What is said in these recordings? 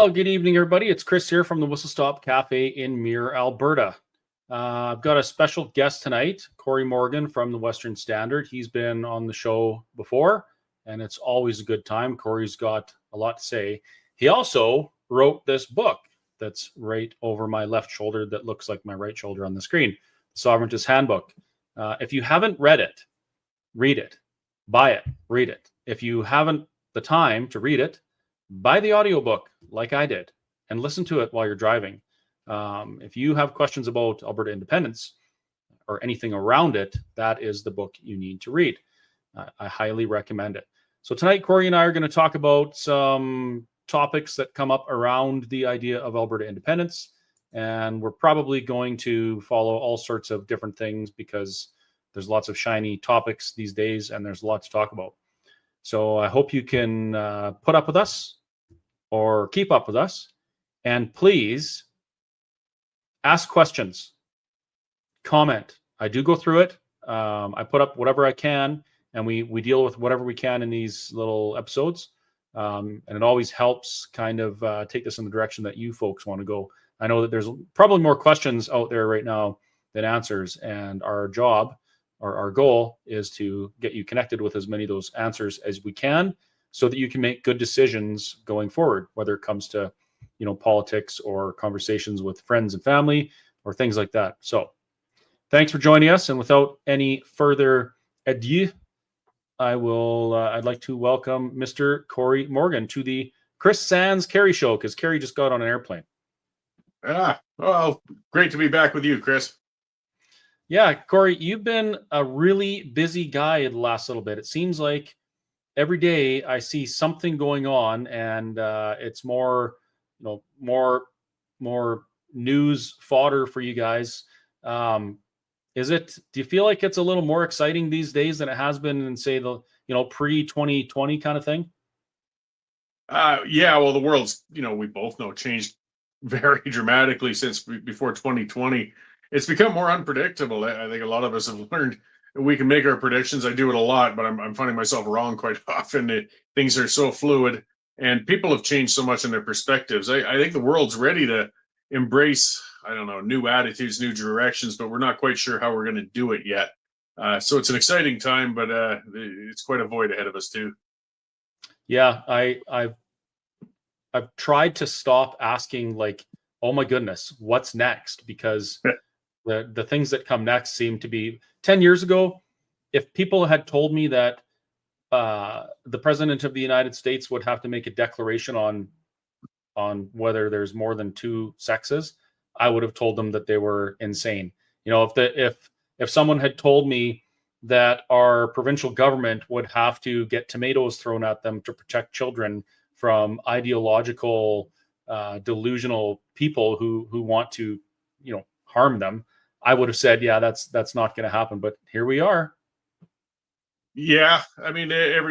Well, good evening, everybody. It's Chris here from the Whistle Stop Cafe in Muir, Alberta. I've got a special guest tonight, Cory Morgan from the Western Standard. He's been on the show before, and it's always a good time. Cory's got a lot to say. He also wrote this book that's right over my left shoulder that looks like my right shoulder on the screen, The Sovereigntist Handbook. If you haven't read it, read it. Buy it, read it. If you haven't the time to read it, buy the audiobook like I did and listen to it while you're driving. If you have questions about Alberta independence or anything around it, that is the book you need to read. I highly recommend it. So tonight, Cory and I are going to talk about some topics that come up around the idea of Alberta independence. And we're probably going to follow all sorts of different things because there's lots of shiny topics these days and there's a lot to talk about. So I hope you can put up with us or keep up with us. And please ask questions, comment. I do go through it. I put up whatever I can, and we deal with whatever we can in these little episodes. And it always helps kind of take this in the direction that you folks want to go. I know that there's probably more questions out there right now than answers, and our job or our goal is to get you connected with as many of those answers as we can so that you can make good decisions going forward, whether it comes to, politics or conversations with friends and family or things like that. So thanks for joining us. And without any further ado, I'd like to welcome Mr. Cory Morgan to the Chris Sands Kerry Show, because Kerry just got on an airplane. Well, great to be back with you, Chris. Yeah, Cory, you've been a really busy guy the last little bit. It seems like every day I see something going on, and it's more news fodder for you guys. Do you feel like it's a little more exciting these days than it has been in, say, the pre-2020 kind of thing? Yeah, well, the world's, we both know, changed very dramatically since before 2020. It's become more unpredictable. I think a lot of us have learned we can make our predictions. I do it a lot, but I'm finding myself wrong quite often. Things are so fluid, and people have changed so much in their perspectives. I think the world's ready to embrace, new attitudes, new directions, but we're not quite sure how we're going to do it yet. So it's an exciting time, but it's quite a void ahead of us too. Yeah, I've tried to stop asking, like, oh my goodness, what's next? Because the things that come next seem to be 10 years ago. If people had told me that the president of the United States would have to make a declaration on whether there's more than two sexes, I would have told them that they were insane. If someone had told me that our provincial government would have to get tomatoes thrown at them to protect children from ideological, delusional people who want to, harm them, I would have said, yeah, that's not going to happen. But here we are. Yeah, every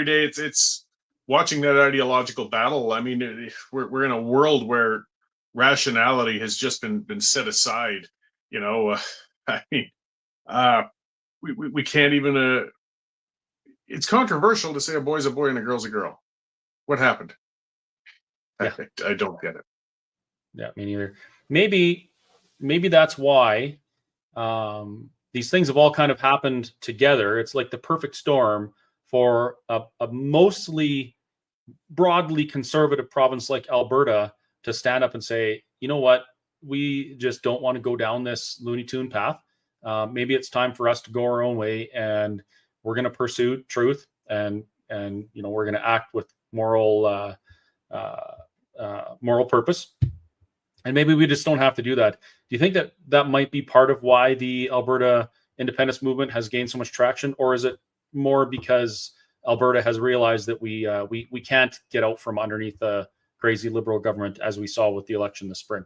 day it's watching that ideological battle. We're in a world where rationality has just been set aside. We can't even. It's controversial to say a boy's a boy and a girl's a girl. What happened? Yeah. I don't get it. Yeah, me neither. Maybe that's why these things have all kind of happened together. It's like the perfect storm for a mostly broadly conservative province like Alberta to stand up and say, you know what, we just don't want to go down this Looney Tune path. Maybe it's time for us to go our own way, and we're going to pursue truth, and we're going to act with moral purpose. And maybe we just don't have to do that. Do you think that might be part of why the Alberta independence movement has gained so much traction, or is it more because Alberta has realized that we can't get out from underneath the crazy Liberal government, as we saw with the election this spring?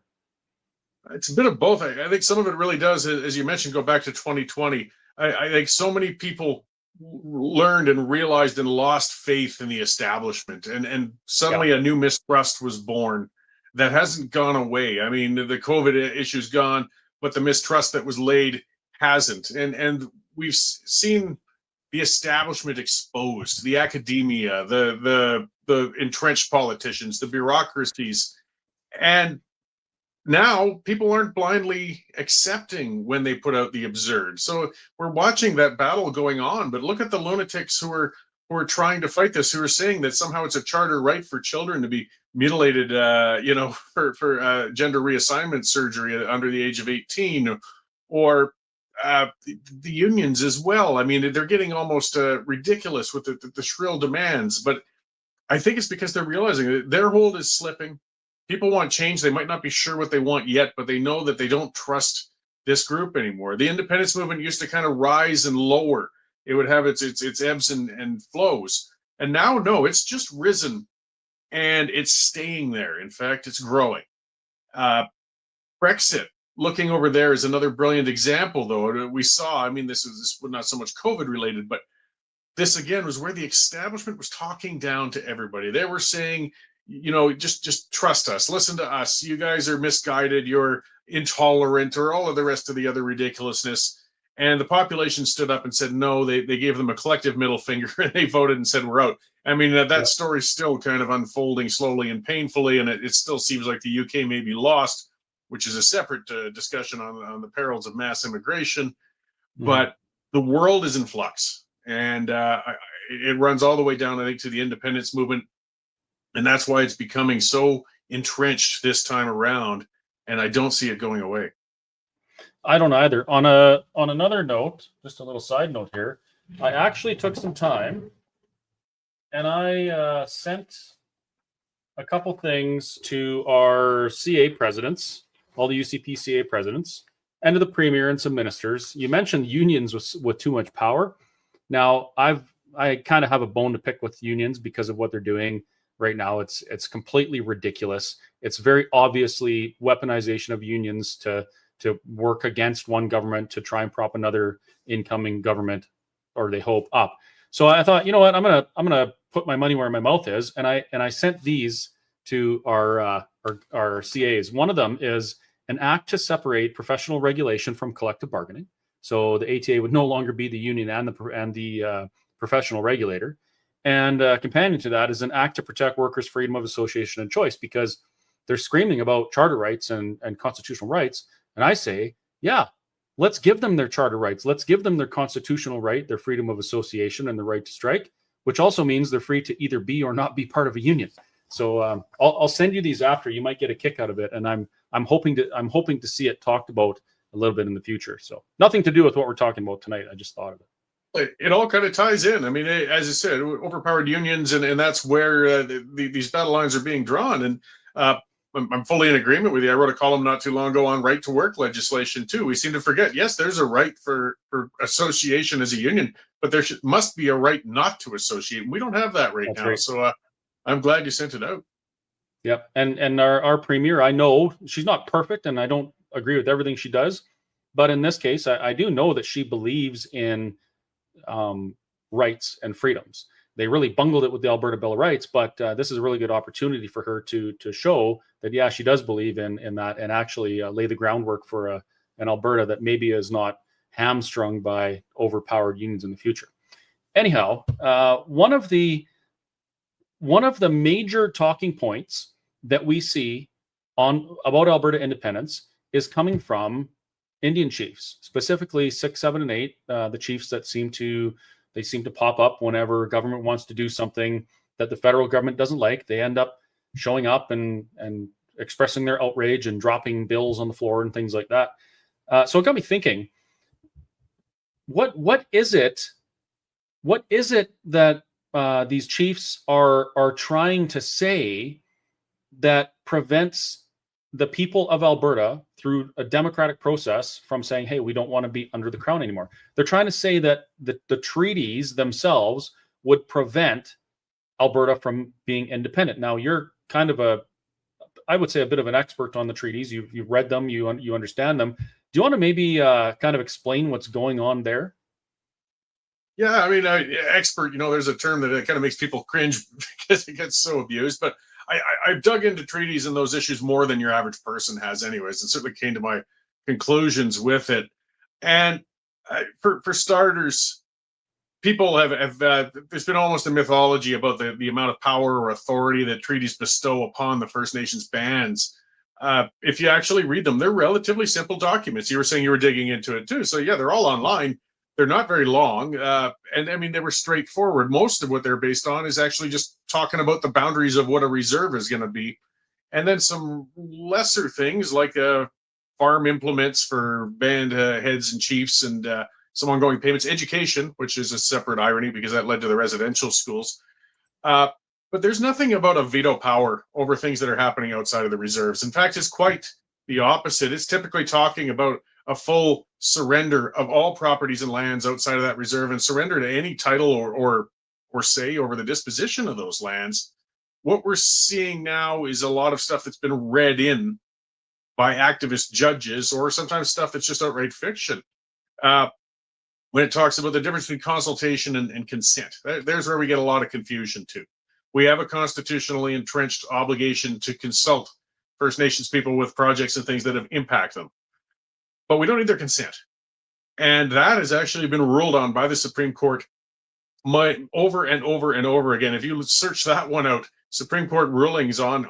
It's a bit of both. I think some of it really does, as you mentioned, go back to 2020. I think so many people learned and realized and lost faith in the establishment, and suddenly a new mistrust was born that hasn't gone away. The COVID issue's gone, but the mistrust that was laid hasn't. And we've seen the establishment exposed, the academia, the entrenched politicians, the bureaucracies And now people aren't blindly accepting when they put out the absurd. So we're watching that battle going on, but look at the lunatics who are trying to fight this, who are saying that somehow it's a charter right for children to be mutilated, for gender reassignment surgery under the age of 18, or the unions as well. I mean, they're getting almost ridiculous with the shrill demands, but I think it's because they're realizing that their hold is slipping. People want change. They might not be sure what they want yet, but they know that they don't trust this group anymore. The independence movement used to kind of rise and lower. It would have its ebbs and flows. And now, no, it's just risen and it's staying there. In fact, it's growing. Brexit, looking over there, is another brilliant example, though. We saw, I mean, this was not so much COVID related, but this again was where the establishment was talking down to everybody. They were saying, just trust us, listen to us. You guys are misguided, you're intolerant, or all of the rest of the other ridiculousness. And the population stood up and said no. They gave them a collective middle finger and they voted and said we're out. I mean, that story's still kind of unfolding slowly and painfully, and it still seems like the UK may be lost, which is a separate discussion on the perils of mass immigration. Mm-hmm. But the world is in flux. And it runs all the way down, I think, to the independence movement. And that's why it's becoming so entrenched this time around. And I don't see it going away. I don't either. On another note, just a little side note here, I actually took some time and I sent a couple things to our CA presidents, all the UCP CA presidents, and to the premier and some ministers. You mentioned unions with too much power. Now, I kind of have a bone to pick with unions because of what they're doing right now. It's completely ridiculous. It's very obviously weaponization of unions to work against one government to try and prop another incoming government, or they hope, up. So I thought, you know what, I'm gonna put my money where my mouth is, and I sent these to our CAs. One of them is an act to separate professional regulation from collective bargaining. So the ATA would no longer be the union and the professional regulator. And companion to that is an act to protect workers' freedom of association and choice, because they're screaming about charter rights and constitutional rights. And I say, yeah, let's give them their charter rights. Let's give them their constitutional right, their freedom of association, and the right to strike, which also means they're free to either be or not be part of a union. So I'll send you these after. You might get a kick out of it, and I'm hoping to see it talked about a little bit in the future. So nothing to do with what we're talking about tonight. I just thought of it. It all kind of ties in. I mean, as I said, overpowered unions, and that's where these battle lines are being drawn. And I'm fully in agreement with you. I wrote a column not too long ago on right to work legislation too. We seem to forget, yes, there's a right for association as a union, but there must be a right not to associate. And we don't have that right now. Right. So I'm glad you sent it out. Yep. And our premier, I know she's not perfect, and I don't agree with everything she does, but in this case, I do know that she believes in rights and freedoms. They really bungled it with the Alberta Bill of Rights, but this is a really good opportunity for her to show that, yeah, she does believe in that, and actually lay the groundwork for an Alberta that maybe is not hamstrung by overpowered unions in the future. Anyhow, one of the major talking points that we see about Alberta independence is coming from Indian chiefs, specifically 6, 7, and 8, the chiefs that seem to pop up whenever government wants to do something that the federal government doesn't like. They end up showing up and expressing their outrage and dropping bills on the floor and things like that. So it got me thinking, what is it that these chiefs are trying to say that prevents the people of Alberta, through a democratic process, from saying, hey, we don't want to be under the crown anymore? They're trying to say that the treaties themselves would prevent Alberta from being independent. Now, you're kind of I would say a bit of an expert on the treaties. You've read them, you understand them. Do you want to maybe kind of explain what's going on there? Yeah, I mean, expert, there's a term that kind of makes people cringe because it gets so abused, but I've dug into treaties and those issues more than your average person has anyways, and certainly came to my conclusions with it. And for starters, people have there's been almost a mythology about the amount of power or authority that treaties bestow upon the First Nations bands. If you actually read them, they're relatively simple documents. You were saying you were digging into it too. So yeah, they're all online. They're not very long. And I mean, they were straightforward. Most of what they're based on is actually just talking about the boundaries of what a reserve is going to be. And then some lesser things like farm implements for band heads and chiefs, and some ongoing payments, education, which is a separate irony because that led to the residential schools. But there's nothing about a veto power over things that are happening outside of the reserves. In fact, it's quite the opposite. It's typically talking about a full surrender of all properties and lands outside of that reserve, and surrender to any title or say over the disposition of those lands. What we're seeing now is a lot of stuff that's been read in by activist judges, or sometimes stuff that's just outright fiction. When it talks about the difference between consultation and consent, there's where we get a lot of confusion too. We have a constitutionally entrenched obligation to consult First Nations people with projects and things that have impact them, but we don't need their consent. And that has actually been ruled on by the Supreme Court over and over and over again. If you search that one out, Supreme Court rulings on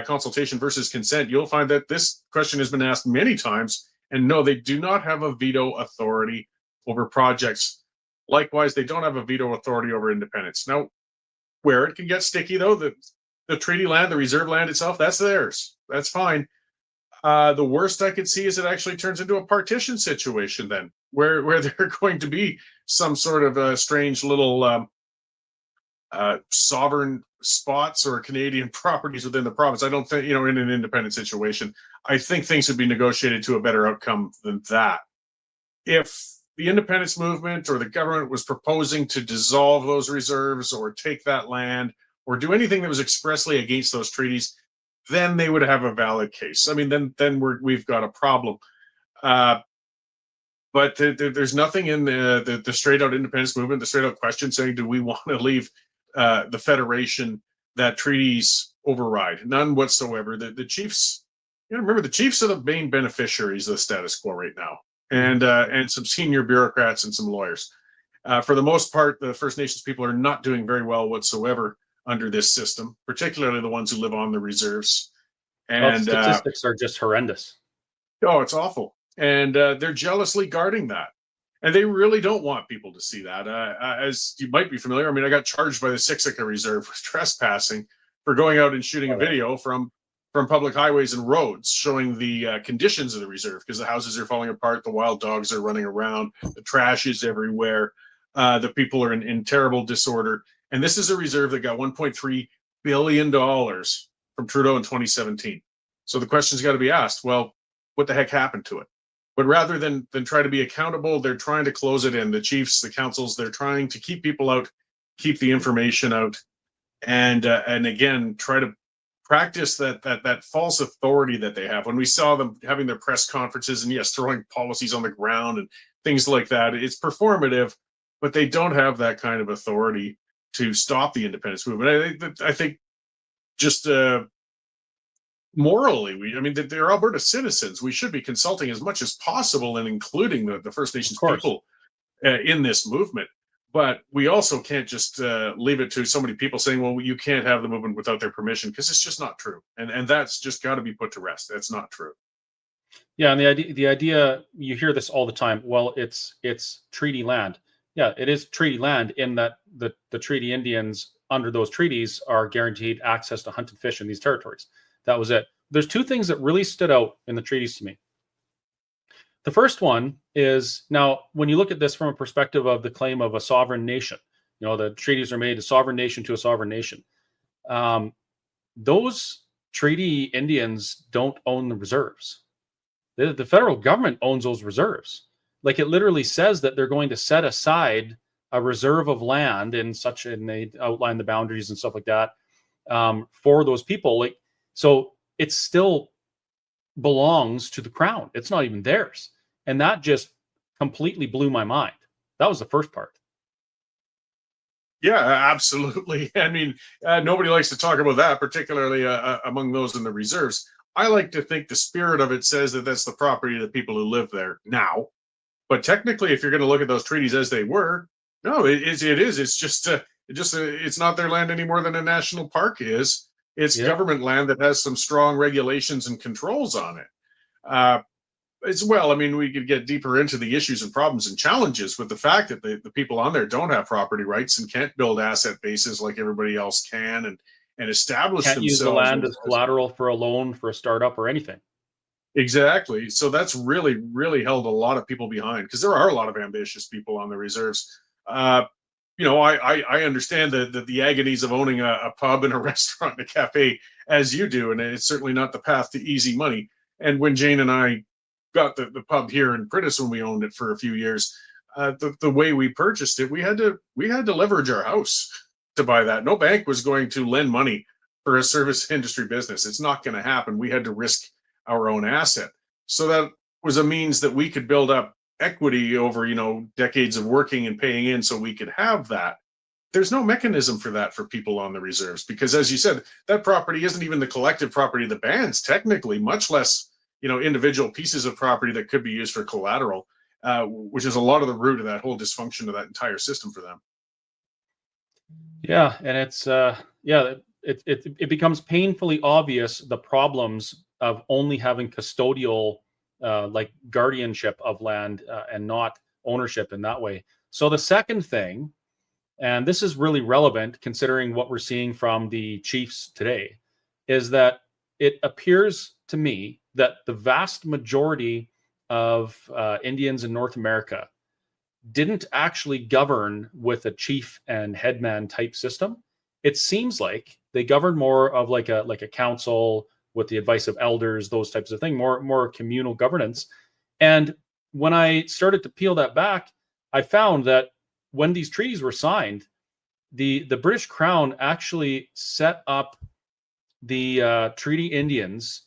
consultation versus consent, you'll find that this question has been asked many times, and no, they do not have a veto authority over projects. Likewise, they don't have a veto authority over independence. Now, where it can get sticky, though, the treaty land, the reserve land itself, that's theirs. That's fine. The worst I could see is it actually turns into a partition situation then, where there are going to be some sort of strange little sovereign spots or Canadian properties within the province. I don't think, in an independent situation, I think things would be negotiated to a better outcome than that. If the independence movement or the government was proposing to dissolve those reserves or take that land or do anything that was expressly against those treaties, then they would have a valid case. I mean, then we've got a problem. But there's nothing in the straight out independence movement, the straight out question saying, do we want to leave the Federation that treaties override? None whatsoever. The chiefs, remember, the chiefs are the main beneficiaries of the status quo right now, and some senior bureaucrats and some lawyers. For the most part, the First Nations people are not doing very well whatsoever under this system, particularly the ones who live on the reserves. And statistics are just horrendous. Oh, it's awful. And they're jealously guarding that. And they really don't want people to see that. As you might be familiar, I mean, I got charged by the Siksika Reserve with trespassing for going out and shooting a video from public highways and roads showing the conditions of the reserve, because the houses are falling apart, the wild dogs are running around, the trash is everywhere, the people are in terrible disorder. And this is a reserve that got $1.3 billion from Trudeau in 2017. So the question's got to be asked, well, what the heck happened to it? But rather than try to be accountable, they're trying to close it in. The chiefs, the councils, they're trying to keep people out, keep the information out, and again, try to practice that false authority that they have. When we saw them having their press conferences and yes, throwing policies on the ground and things like that, it's performative, but they don't have that kind of authority to stop the independence movement. I think just morally, they're Alberta citizens. We should be consulting as much as possible and including the First Nations people in this movement. But we also can't just leave it to so many people saying, well, you can't have the movement without their permission, because it's just not true. And that's just got to be put to rest. That's not true. Yeah, and the idea, you hear this all the time. Well, it's treaty land. Yeah, it is treaty land in that the treaty Indians under those treaties are guaranteed access to hunt and fish in these territories. That was it. There's two things that really stood out in the treaties to me. The first one is, now, when you look at this from a perspective of the claim of a sovereign nation, the treaties are made a sovereign nation to a sovereign nation. Those treaty Indians don't own the reserves. The federal government owns those reserves. Like, it literally says that they're going to set aside a reserve of land and they outline the boundaries and stuff like that for those people. So it still belongs to the crown. It's not even theirs. And that just completely blew my mind. That was the first part. Yeah, absolutely. I mean, nobody likes to talk about that, particularly among those in the reserves. I like to think the spirit of it says that that's the property of the people who live there now. But technically, if you're going to look at those treaties as they were, no, it is. It's just it's not their land any more than a national park is. It's Yeah. government land that has some strong regulations and controls on it. As well, I mean, we could get deeper into the issues and problems and challenges with the fact that the people on there don't have property rights and can't build asset bases like everybody else can, and establish Can't use the themselves land as as collateral for a loan for a startup or anything. exactly. So that's really held a lot of people behind, because there are a lot of ambitious people on the reserves. Uh, I understand the agonies of owning a pub and a restaurant and a cafe as you do, and it's certainly not the path to easy money. And when Jane and I got the pub here in Prentice, when we owned it for a few years, the way we purchased it, we had to leverage our house to buy that. No bank was going to lend money for a service industry business. It's not going to happen. We had to risk our own asset. So that was a means that we could build up equity over, decades of working and paying in, so we could have that. There's no mechanism for that for people on the reserves, because, as you said, that property isn't even the collective property of the bands technically, much less individual pieces of property that could be used for collateral, which is a lot of the root of that whole dysfunction of that entire system for them. Yeah, and it's it becomes painfully obvious the problems of only having custodial like guardianship of land and not ownership in that way. So the second thing, and this is really relevant considering what we're seeing from the chiefs today, is that it appears to me that the vast majority of Indians in North America didn't actually govern with a chief and headman type system. It seems like they governed more of like a council with the advice of elders, those types of things, more communal governance. And when I started to peel that back, I found that when these treaties were signed, the British Crown actually set up the treaty Indians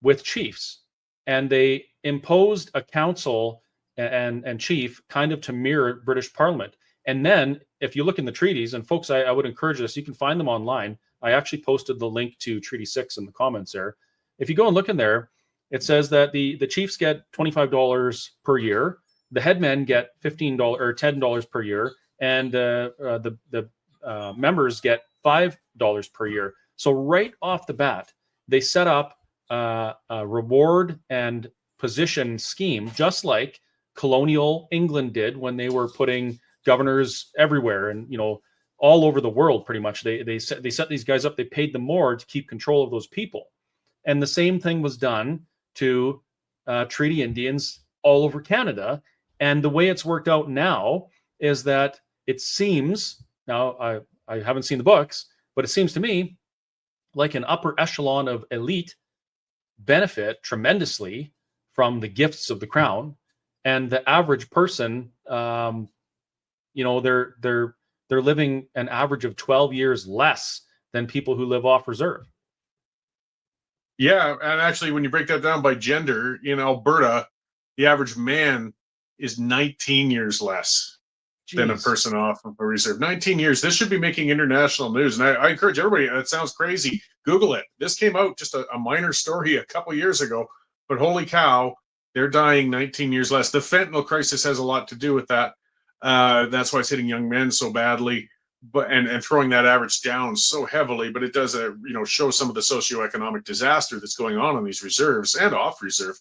with chiefs, and they imposed a council and chief kind of to mirror British Parliament. And then if you look in the treaties, and folks, I would encourage this, you can find them online. I actually posted the link to Treaty 6 in the comments there. If you go and look in there, it says that the chiefs get $25 per year, the headmen get $15 or $10 per year, and the members get $5 per year. So right off the bat, they set up a reward and position scheme, just like colonial England did when they were putting governors everywhere and all over the world. Pretty much, they set these guys up. They paid them more to keep control of those people, and the same thing was done to treaty Indians all over Canada. And the way it's worked out now is that it seems, now I haven't seen the books, but it seems to me like an upper echelon of elite benefit tremendously from the gifts of the crown, and the average person, they're living an average of 12 years less than people who live off reserve. Yeah, and actually, when you break that down by gender, in Alberta, the average man is 19 years less than a person off of a reserve. 19 years. This should be making international news. And I encourage everybody, that sounds crazy, Google it. This came out just a minor story a couple years ago, but holy cow, they're dying 19 years less. The fentanyl crisis has a lot to do with that. That's why it's hitting young men so badly, but and throwing that average down so heavily. But it does show some of the socioeconomic disaster that's going on these reserves and off reserve.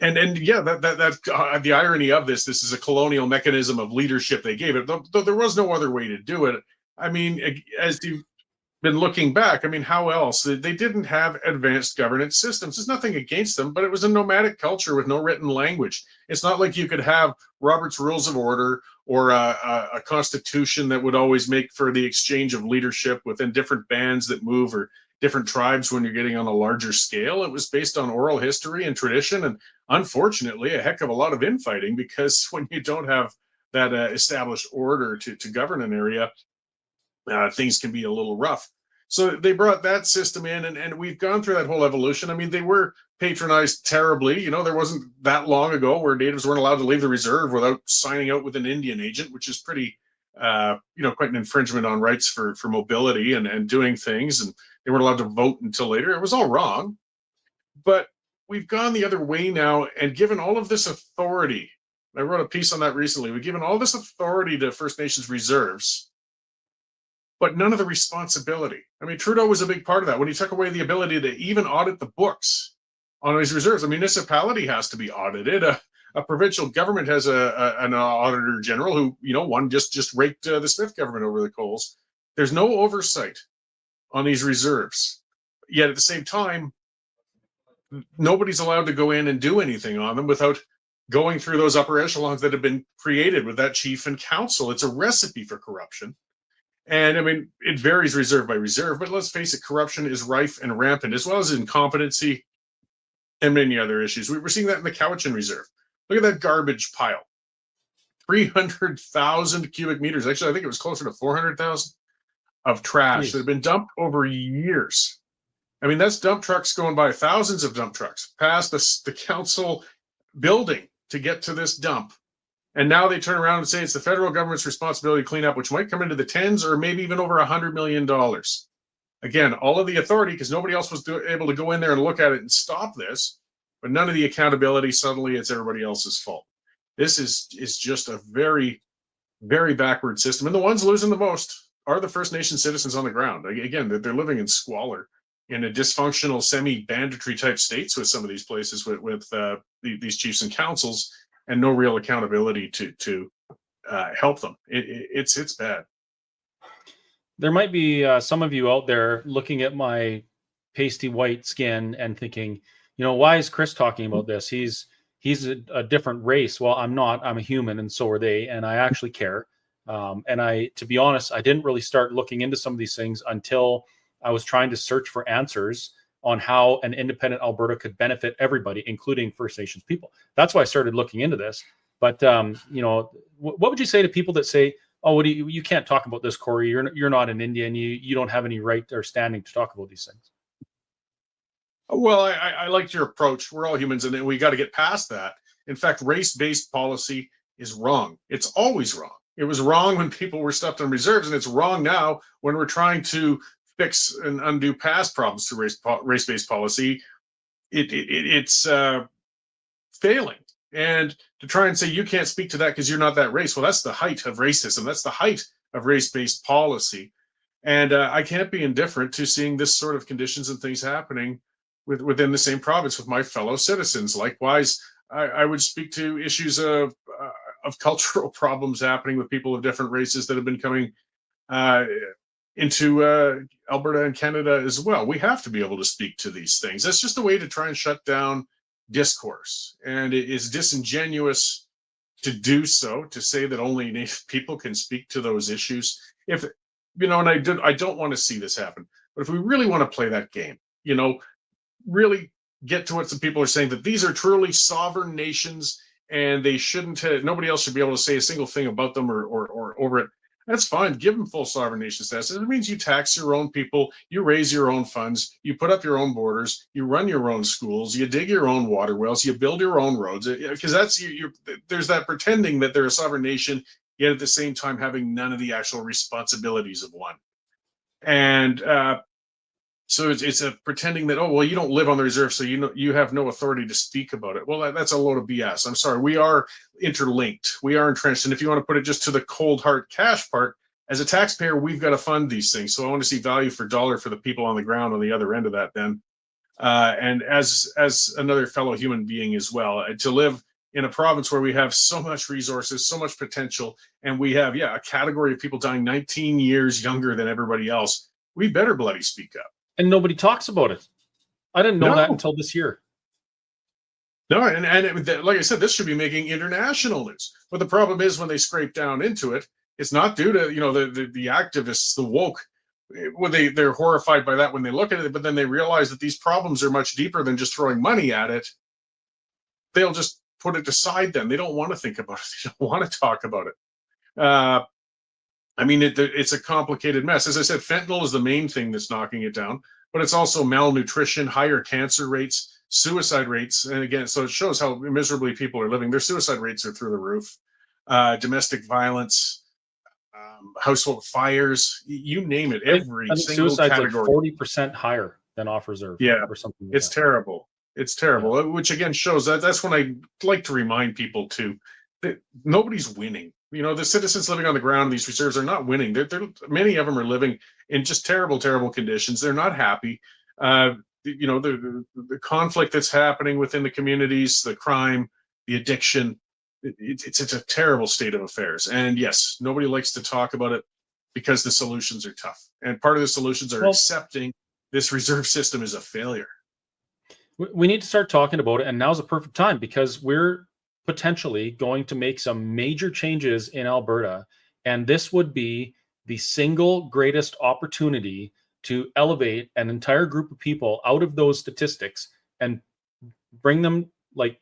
And yeah, that the irony of this is a colonial mechanism of leadership they gave it, though there was no other way to do it. I mean, as you've been looking back, I mean, how else? They didn't have advanced governance systems. There's nothing against them, but it was a nomadic culture with no written language. It's not like you could have Robert's Rules of Order or a constitution that would always make for the exchange of leadership within different bands that move, or different tribes when you're getting on a larger scale. It was based on oral history and tradition, and unfortunately a heck of a lot of infighting, because when you don't have that established order to govern an area, things can be a little rough. So they brought that system in, and we've gone through that whole evolution. I mean, they were patronized terribly. There wasn't that long ago where natives weren't allowed to leave the reserve without signing out with an Indian agent, which is pretty, quite an infringement on rights for mobility and doing things. And they weren't allowed to vote until later. It was all wrong. But we've gone the other way now and given all of this authority. I wrote a piece on that recently. We've given all this authority to First Nations reserves, but none of the responsibility. I mean, Trudeau was a big part of that. When he took away the ability to even audit the books on his reserves, a municipality has to be audited. A provincial government has an auditor general who, one just raked the Smith government over the coals. There's no oversight on these reserves. Yet at the same time, nobody's allowed to go in and do anything on them without going through those upper echelons that have been created with that chief and council. It's a recipe for corruption. And I mean, it varies reserve by reserve, but let's face it, corruption is rife and rampant, as well as incompetency and many other issues. We're seeing that in the Cowichan Reserve. Look at that garbage pile. 300,000 cubic meters. Actually, I think it was closer to 400,000 of trash that have been dumped over years. I mean, that's dump trucks going by, thousands of dump trucks past the council building to get to this dump. And now they turn around and say it's the federal government's responsibility to clean up, which might come into the tens or maybe even over $100 million. Again, all of the authority, because nobody else was able to go in there and look at it and stop this, but none of the accountability. Suddenly it's everybody else's fault. This is just a very, very backward system. And the ones losing the most are the First Nation citizens on the ground. Again, they're living in squalor in a dysfunctional semi-banditry type states with some of these places with these chiefs and councils, and no real accountability to help them. It's bad. There might be some of you out there looking at my pasty white skin and thinking, why is Chris talking about this? He's a different race. Well, I'm not. I'm a human, and so are they, and I actually care. And to be honest, I didn't really start looking into some of these things until I was trying to search for answers on how an independent Alberta could benefit everybody, including First Nations people. That's why I started looking into this. But what would you say to people that say, "Oh, you can't talk about this, Cory. You're not an Indian. You don't have any right or standing to talk about these things"? Well, I liked your approach. We're all humans, and we got to get past that. In fact, race-based policy is wrong. It's always wrong. It was wrong when people were stuffed on reserves, and it's wrong now when we're trying to fix and undo past problems through race-based policy. It's failing. And to try and say you can't speak to that because you're not that race, well, that's the height of racism. That's the height of race-based policy. And I can't be indifferent to seeing this sort of conditions and things happening within the same province with my fellow citizens. Likewise, I would speak to issues of cultural problems happening with people of different races that have been coming into Alberta and Canada as well. We have to be able to speak to these things. That's just a way to try and shut down discourse. And it is disingenuous to do so, to say that only Native people can speak to those issues. If, and I don't want to see this happen, but if we really want to play that game, really get to what some people are saying, that these are truly sovereign nations and they shouldn't, nobody else should be able to say a single thing about them or over it. That's fine. Give them full sovereign nation status. It means you tax your own people, you raise your own funds, you put up your own borders, you run your own schools, you dig your own water wells, you build your own roads. Because there's that pretending that they're a sovereign nation, yet at the same time having none of the actual responsibilities of one. And so it's a pretending that, you don't live on the reserve, so you have no authority to speak about it. Well, that's a load of BS. I'm sorry. We are interlinked. We are entrenched. And if you want to put it just to the cold hard cash part, as a taxpayer, we've got to fund these things. So I want to see value for dollar for the people on the ground on the other end of that then. And as another fellow human being as well, to live in a province where we have so much resources, so much potential, and we have, a category of people dying 19 years younger than everybody else, we better bloody speak up. And nobody talks about it. I didn't know that until this year. No, and like I said, this should be making international news. But the problem is when they scrape down into it, it's not due to the activists, the woke. Well, they're horrified by that when they look at it, but then they realize that these problems are much deeper than just throwing money at it. They'll just put it aside. Then they don't want to think about it. They don't want to talk about it. It's a complicated mess. As I said, fentanyl is the main thing that's knocking it down, but it's also malnutrition, higher cancer rates, suicide rates. And again, so it shows how miserably people are living. Their suicide rates are through the roof. Domestic violence, household fires, you name it, every single category. Like 40% higher than off reserve. Yeah, or something like it's that. Terrible. It's terrible, which again shows that's when I like to remind people too that nobody's winning. The citizens living on the ground in these reserves are not winning. Many of them are living in just terrible, terrible conditions. They're not happy. The conflict that's happening within the communities, the crime, the addiction, it's a terrible state of affairs. And yes, nobody likes to talk about it because the solutions are tough. And part of the solutions are accepting this reserve system is a failure. We need to start talking about it, and now's a perfect time because we're potentially going to make some major changes in Alberta, and this would be the single greatest opportunity to elevate an entire group of people out of those statistics and bring them like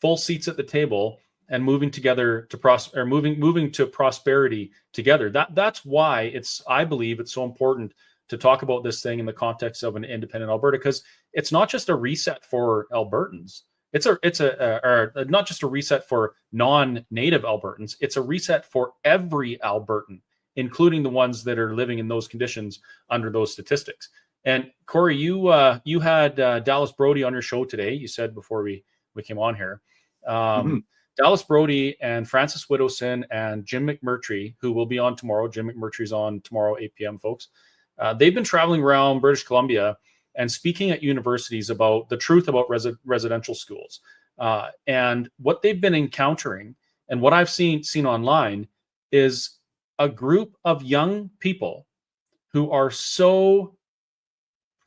full seats at the table and moving together to moving to prosperity together. That's why I believe it's so important to talk about this thing in the context of an independent Alberta, because it's not just a reset for Albertans. It's not just a reset for non-native Albertans. It's a reset for every Albertan, including the ones that are living in those conditions under those statistics. And Cory, you had Dallas Brody on your show today. You said before we came on here, Dallas Brody and Francis Widdowson and Jim McMurtry, who will be on tomorrow. Jim McMurtry's on tomorrow, 8 p.m., folks. They've been traveling around British Columbia and speaking at universities about the truth about residential schools. And what they've been encountering and what I've seen online is a group of young people who are so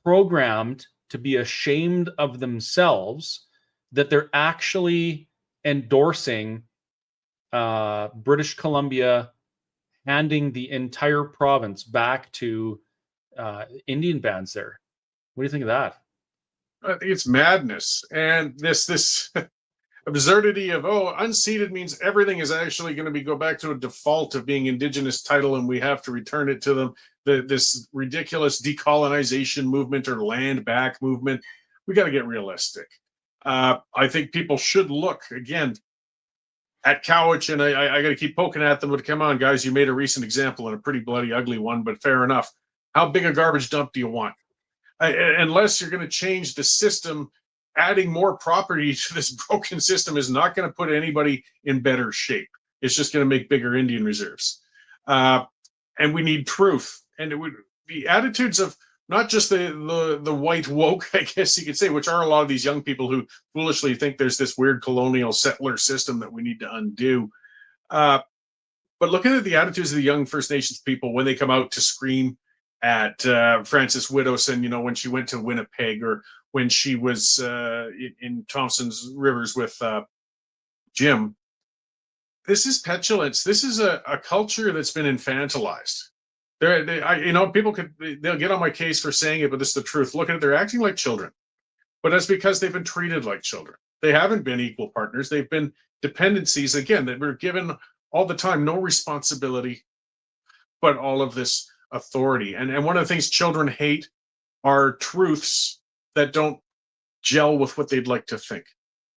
programmed to be ashamed of themselves that they're actually endorsing British Columbia handing the entire province back to Indian bands there. What do you think of that? I think it's madness. And this absurdity of, unceded means everything is actually going to go back to a default of being Indigenous title and we have to return it to them. This ridiculous decolonization movement or land back movement. We got to get realistic. I think people should look, again, at Cowich, and I got to keep poking at them, but come on, guys, you made a recent example and a pretty bloody ugly one, but fair enough. How big a garbage dump do you want? Unless you're going to change the system, adding more property to this broken system is not going to put anybody in better shape. It's just going to make bigger Indian reserves. And we need truth. And it would be attitudes of not just the white woke, I guess you could say, which are a lot of these young people who foolishly think there's this weird colonial settler system that we need to undo. But looking at the attitudes of the young First Nations people when they come out to scream at Francis Widdowson, when she went to Winnipeg, or when she was in Thompson's Rivers with Jim. This is petulance. This is a culture that's been infantilized. People they'll get on my case for saying it, but this is the truth. Look at it, they're acting like children. But that's because they've been treated like children. They haven't been equal partners. They've been dependencies, again, that were given all the time, no responsibility, but all of this authority. And one of the things children hate are truths that don't gel with what they'd like to think.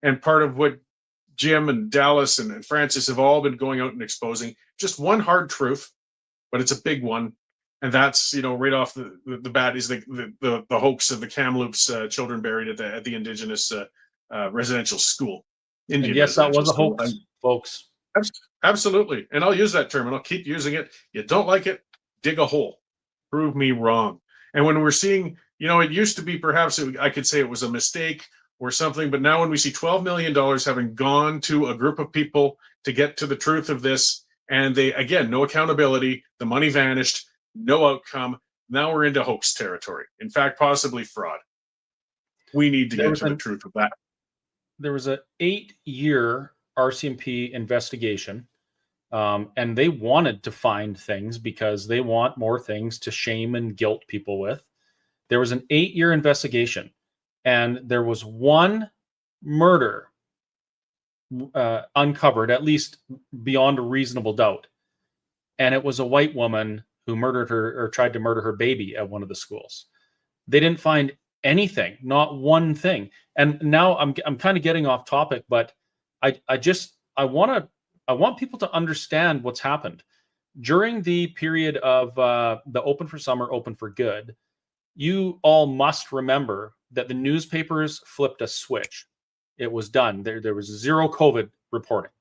And part of what Jim and Dallas and Francis have all been going out and exposing, just one hard truth, but it's a big one. And that's, right off the bat is the hoax of the Kamloops children buried at the Indigenous residential school. And yes, that was a hoax, folks. Absolutely. And I'll use that term and I'll keep using it. You don't like it, dig a hole. Prove me wrong. And when we're seeing, it used to be perhaps I could say it was a mistake or something, but now when we see $12 million having gone to a group of people to get to the truth of this, and they, again, no accountability, the money vanished, no outcome. Now we're into hoax territory. In fact, possibly fraud. We need to get to the truth of that. There was an 8-year RCMP investigation, and they wanted to find things because they want more things to shame and guilt people with. There was an 8-year investigation, and there was one murder uncovered, at least beyond a reasonable doubt. And it was a white woman who murdered her or tried to murder her baby at one of the schools. They didn't find anything, not one thing. And now I'm kind of getting off topic, but I want people to understand what's happened during the period of the Open for Summer, Open for Good. You all must remember that the newspapers flipped a switch. It was done. There was zero COVID reporting.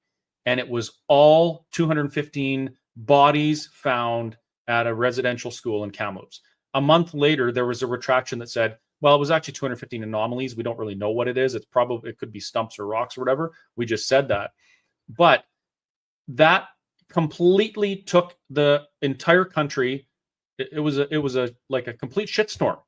and it was all 215 bodies found at a residential school in Kamloops. A month later, there was a retraction that said, well, it was actually 215 anomalies. We don't really know what it is. It could be stumps or rocks or whatever. We just said that. But that completely took the entire country. It was like a complete shitstorm.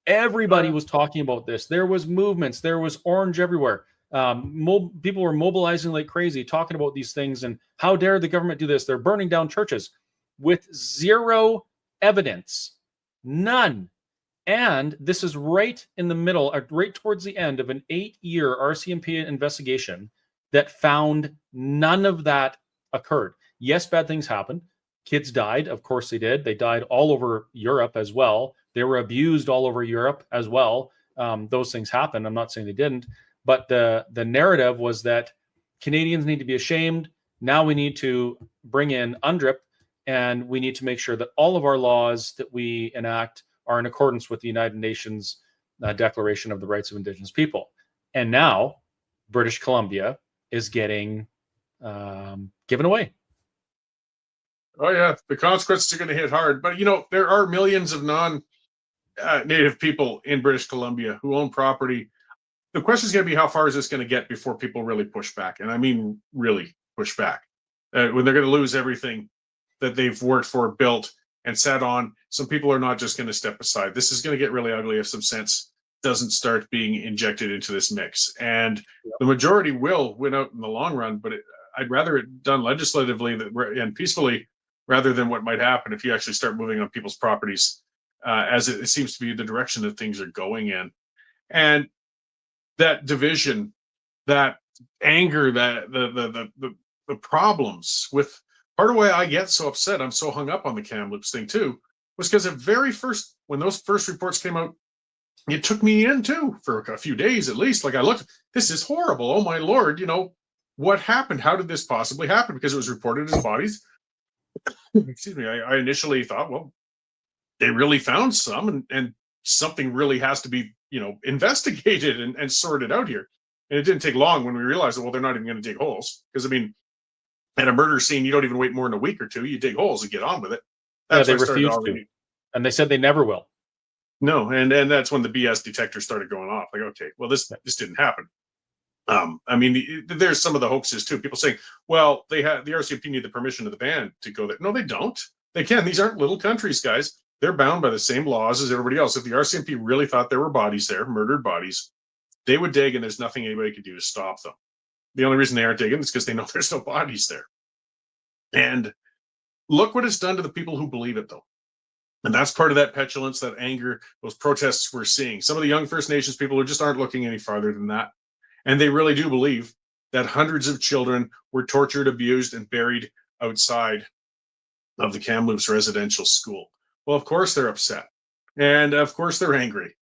Everybody was talking about this. There was movements. There was orange everywhere. People were mobilizing like crazy, talking about these things. And how dare the government do this? They're burning down churches with zero evidence. None. And this is right in the middle, right towards the end of an 8-year RCMP investigation that found none of that occurred. Yes, bad things happened. Kids died. Of course they did. They died all over Europe as well. They were abused all over Europe as well. Those things happened. I'm not saying they didn't. But the narrative was that Canadians need to be ashamed. Now we need to bring in UNDRIP, and we need to make sure that all of our laws that we enact are in accordance with the United Nations Declaration of the Rights of Indigenous People. And now British Columbia is getting given away. Oh yeah, the consequences are going to hit hard. But there are millions of non-native people in British Columbia who own property. The question is going to be, how far is this going to get before people really push back? And I mean really push back. When they're going to lose everything that they've worked for, built, and sat on. Some people are not just going to step aside. This is going to get really ugly if some sense doesn't start being injected into this mix. And the majority will win out in the long run, but I'd rather it done legislatively and peacefully rather than what might happen if you actually start moving on people's properties, as it seems to be the direction that things are going in. And that division, that anger, that the problems with part of why I get so upset, I'm so hung up on the Kamloops thing too, was because when those first reports came out, it took me in too for a few days at least. Like I looked, this is horrible. Oh my Lord, what happened? How did this possibly happen? Because it was reported as bodies. Excuse me. I initially thought, well, they really found some, and something really has to be, investigated and sorted out here. And it didn't take long when we realized that, well, they're not even going to dig holes. Because I mean, at a murder scene, you don't even wait more than a week or two. You dig holes and get on with it. That's they refused to. And they said they never will. No, and that's when the BS detector started going off. Like, okay, well, this didn't happen. I mean, there's some of the hoaxes too. People saying, well, the RCMP need the permission of the band to go there. No, they don't. They can. These aren't little countries, guys. They're bound by the same laws as everybody else. If the RCMP really thought there were bodies there, murdered bodies, they would dig, and there's nothing anybody could do to stop them. The only reason they aren't digging is because they know there's no bodies there. And look what it's done to the people who believe it, though. And that's part of that petulance, that anger, those protests we're seeing. Some of the young First Nations people who just aren't looking any farther than that. And they really do believe that hundreds of children were tortured, abused, and buried outside of the Kamloops residential school. Well, of course they're upset. And of course they're angry.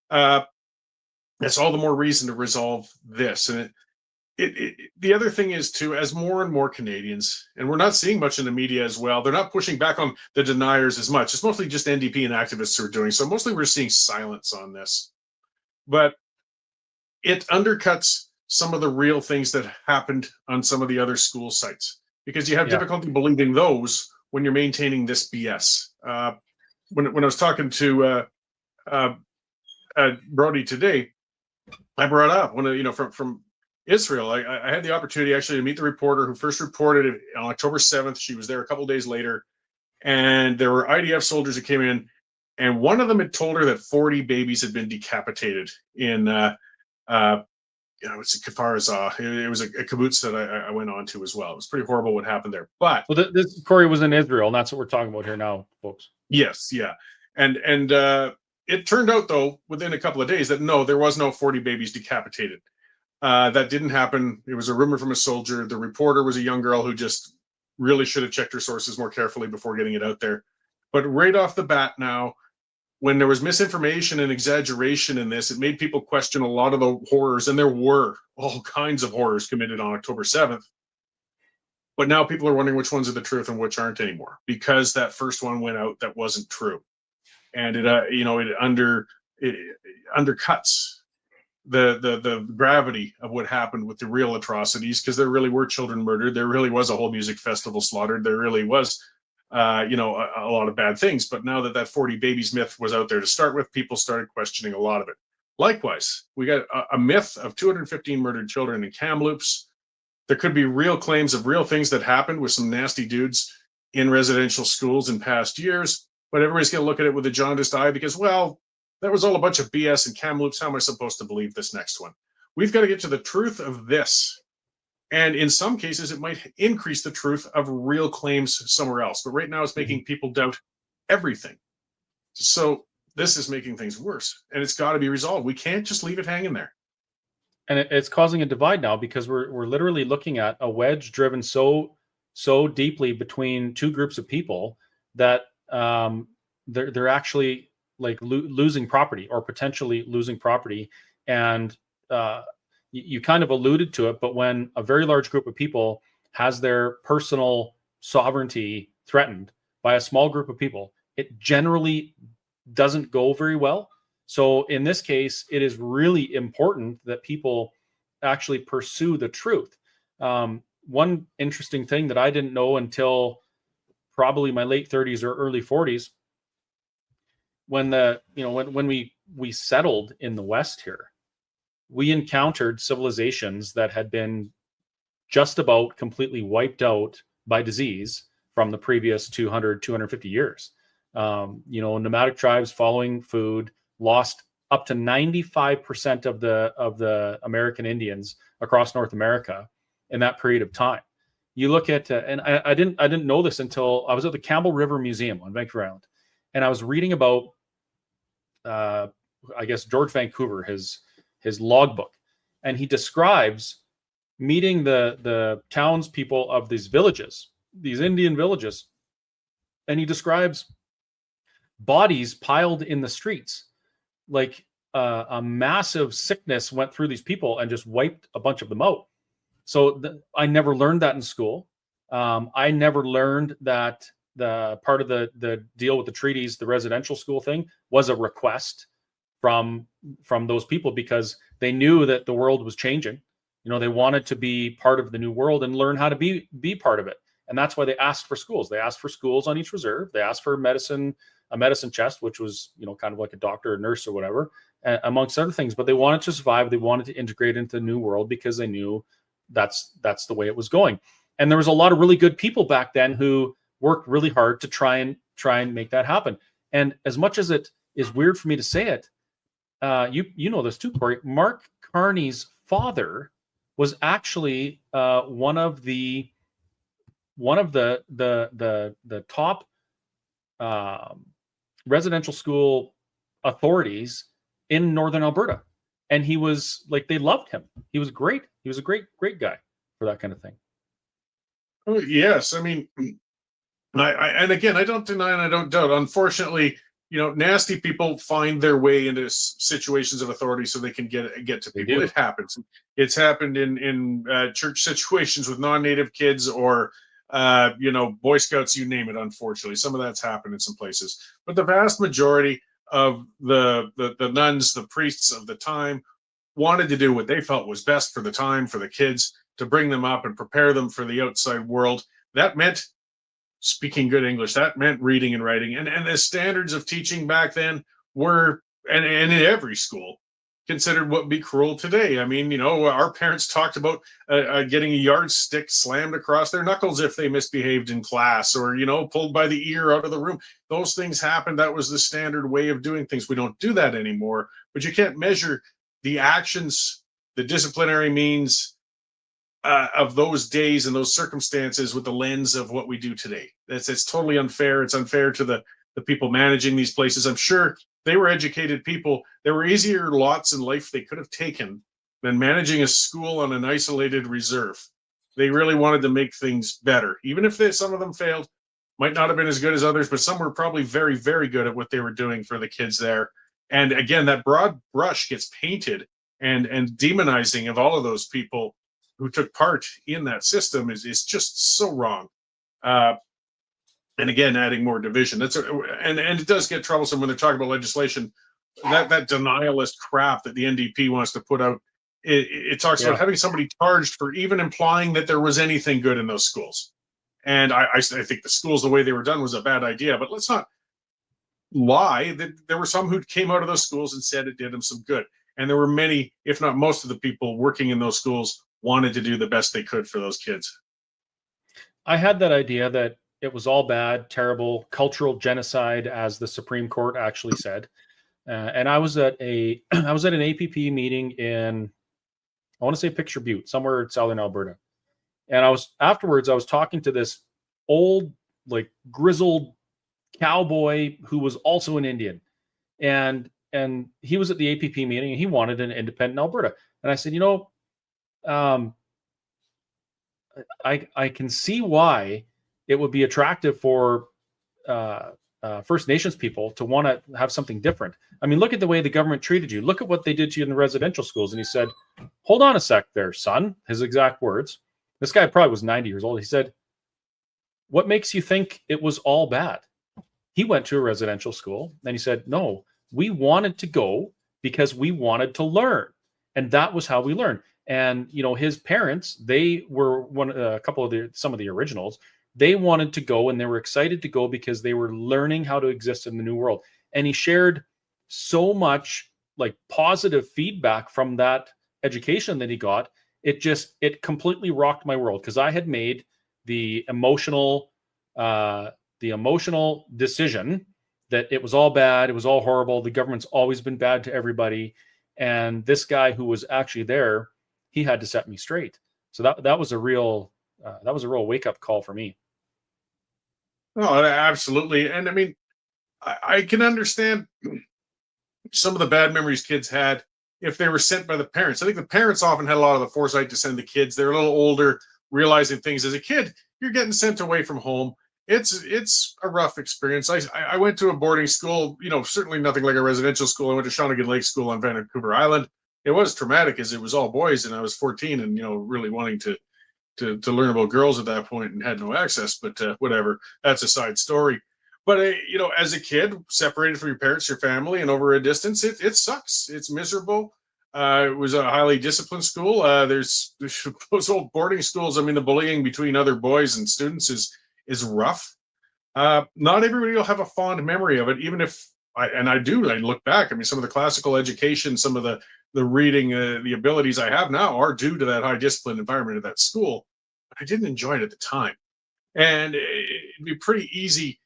That's all the more reason to resolve this. And the other thing is, too, as more and more Canadians, and we're not seeing much in the media as well, they're not pushing back on the deniers as much. It's mostly just NDP and activists who are doing so. Mostly we're seeing silence on this. But it undercuts some of the real things that happened on some of the other school sites, because you have difficulty believing those when you're maintaining this BS. When I was talking to Brody today, I brought up from Israel. I had the opportunity actually to meet the reporter who first reported it on October 7th. She was there a couple days later, and there were IDF soldiers that came in, and one of them had told her that 40 babies had been decapitated in it's Kafarazah. It was a kibbutz that I went on to as well. It was pretty horrible what happened there. But this Cory was in Israel, and that's what we're talking about here now, folks. Yes, yeah, and it turned out though within a couple of days that no, there was no 40 babies decapitated. That didn't happen. It was a rumor from a soldier. The reporter was a young girl who just really should have checked her sources more carefully before getting it out there. But right off the bat now, when there was misinformation and exaggeration in this, it made people question a lot of the horrors, and there were all kinds of horrors committed on October 7th. But now people are wondering which ones are the truth and which aren't anymore, because that first one went out that wasn't true. And it undercuts the gravity of what happened with the real atrocities, because there really were children murdered. There really was a whole music festival slaughtered. There really was, a lot of bad things. But now that 40 babies myth was out there to start with, people started questioning a lot of it. Likewise, we got a myth of 215 murdered children in Kamloops. There could be real claims of real things that happened with some nasty dudes in residential schools in past years, but everybody's going to look at it with a jaundiced eye because, well, that was all a bunch of BS in Kamloops. How am I supposed to believe this next one? We've got to get to the truth of this. And in some cases, it might increase the truth of real claims somewhere else. But right now, it's making people doubt everything. So this is making things worse, and it's got to be resolved. We can't just leave it hanging there. And it's causing a divide now because we're literally looking at a wedge driven so deeply between two groups of people that they're actually like losing property or potentially losing property. And you kind of alluded to it, but when a very large group of people has their personal sovereignty threatened by a small group of people, it generally doesn't go very well. So in this case, it is really important that people actually pursue the truth. One interesting thing that I didn't know until probably my late 30s or early 40s, when we settled in the West here, we encountered civilizations that had been just about completely wiped out by disease from the previous 250 years. Nomadic tribes following food lost up to 95% of the American Indians across North America in that period of time. You look at, and I didn't know this until I was at the Campbell River Museum on Vancouver Island, and I was reading about, I guess, George Vancouver, his logbook, and he describes meeting the townspeople of these villages, these Indian villages, and he describes bodies piled in the streets, like a massive sickness went through these people and just wiped a bunch of them out. So I never learned that in school. I never learned that the part of the deal with the treaties, the residential school thing, was a request from those people because they knew that the world was changing. They wanted to be part of the new world and learn how to be part of it. And that's why they asked for schools. They asked for schools on each reserve. They asked for a medicine chest, which was, kind of like a doctor or nurse or whatever, amongst other things. But they wanted to survive. They wanted to integrate into the new world because they knew that's the way it was going. And there was a lot of really good people back then who worked really hard to try and make that happen. And as much as it is weird for me to say it, you know this too, Cory. Mark Carney's father was actually one of the top residential school authorities in Northern Alberta. And he was like, they loved him. He was great. He was a great guy for that kind of thing. Oh, yes. I mean, and again, I don't deny and I don't doubt. Unfortunately, nasty people find their way into situations of authority so they can get to people. It happens. It's happened in church situations with non-native kids or, Boy Scouts, you name it. Unfortunately, some of that's happened in some places, but the vast majority of the nuns, the priests of the time, wanted to do what they felt was best for the time, for the kids, to bring them up and prepare them for the outside world. That meant speaking good English. That meant reading and writing. And the standards of teaching back then were, and in every school, considered what would be cruel today. I mean, our parents talked about getting a yardstick slammed across their knuckles if they misbehaved in class or, pulled by the ear out of the room. Those things happened. That was the standard way of doing things. We don't do that anymore, but you can't measure the actions, the disciplinary means of those days and those circumstances with the lens of what we do today. It's totally unfair. It's unfair to the people managing these places. I'm sure they were educated people. There were easier lots in life they could have taken than managing a school on an isolated reserve. They really wanted to make things better. Even if some of them failed, might not have been as good as others, but some were probably very, very good at what they were doing for the kids there. And again, that broad brush gets painted and demonizing of all of those people who took part in that system is just so wrong. And again, adding more division. And it does get troublesome when they're talking about legislation that denialist crap that the NDP wants to put out. It talks about having somebody charged for even implying that there was anything good in those schools. And I think the schools, the way they were done, was a bad idea. But let's not lie that there were some who came out of those schools and said it did them some good. And there were many, if not most of the people working in those schools wanted to do the best they could for those kids. I had that idea that it was all bad, terrible, cultural genocide, as the Supreme Court actually said. And I was at an APP meeting in, I want to say Picture Butte, somewhere in southern Alberta. And I was talking to this old, like, grizzled cowboy who was also an Indian. And he was at the APP meeting and he wanted an independent Alberta. And I said, I can see why it would be attractive for First Nations people to want to have something different. I mean, look at the way the government treated you. Look at what they did to you in the residential schools. And he said, hold on a sec there, son. His exact words. This guy probably was 90 years old. He said, what makes you think it was all bad? He went to a residential school and he said, no, we wanted to go because we wanted to learn. And that was how we learned. And, his parents, they were some of the originals. They wanted to go and they were excited to go because they were learning how to exist in the new world. And he shared so much like positive feedback from that education that he got. It completely rocked my world because I had made the emotional decision that it was all bad. It was all horrible. The government's always been bad to everybody. And this guy who was actually there, he had to set me straight. So that was a real wake up call for me. Oh, absolutely. And I mean, I can understand some of the bad memories kids had if they were sent by the parents. I think the parents often had a lot of the foresight to send the kids. They're a little older, realizing things. As a kid, you're getting sent away from home. It's a rough experience. I went to a boarding school, certainly nothing like a residential school. I went to Shawnigan Lake School on Vancouver Island. It was traumatic as it was all boys, and I was 14 and, really wanting to learn about girls at that point and had no access, but whatever, that's a side story. But, as a kid, separated from your parents, your family, and over a distance, it sucks. It's miserable. It was a highly disciplined school. There's those old boarding schools. I mean, the bullying between other boys and students is rough. Not everybody will have a fond memory of it, even if I look back. I mean, some of the classical education, some of the reading, the abilities I have now are due to that high discipline environment of that school. But I didn't enjoy it at the time. And it'd be pretty easy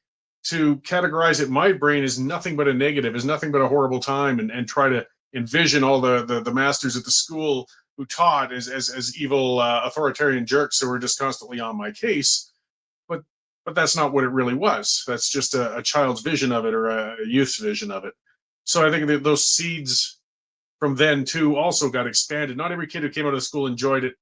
to categorize it. My brain is nothing but a negative, is nothing but a horrible time, and try to envision all the masters at the school who taught as evil authoritarian jerks who were just constantly on my case. But that's not what it really was. That's just a child's vision of it, or a youth's vision of it. So I think that those seeds from then too also got expanded. Not every kid who came out of school enjoyed it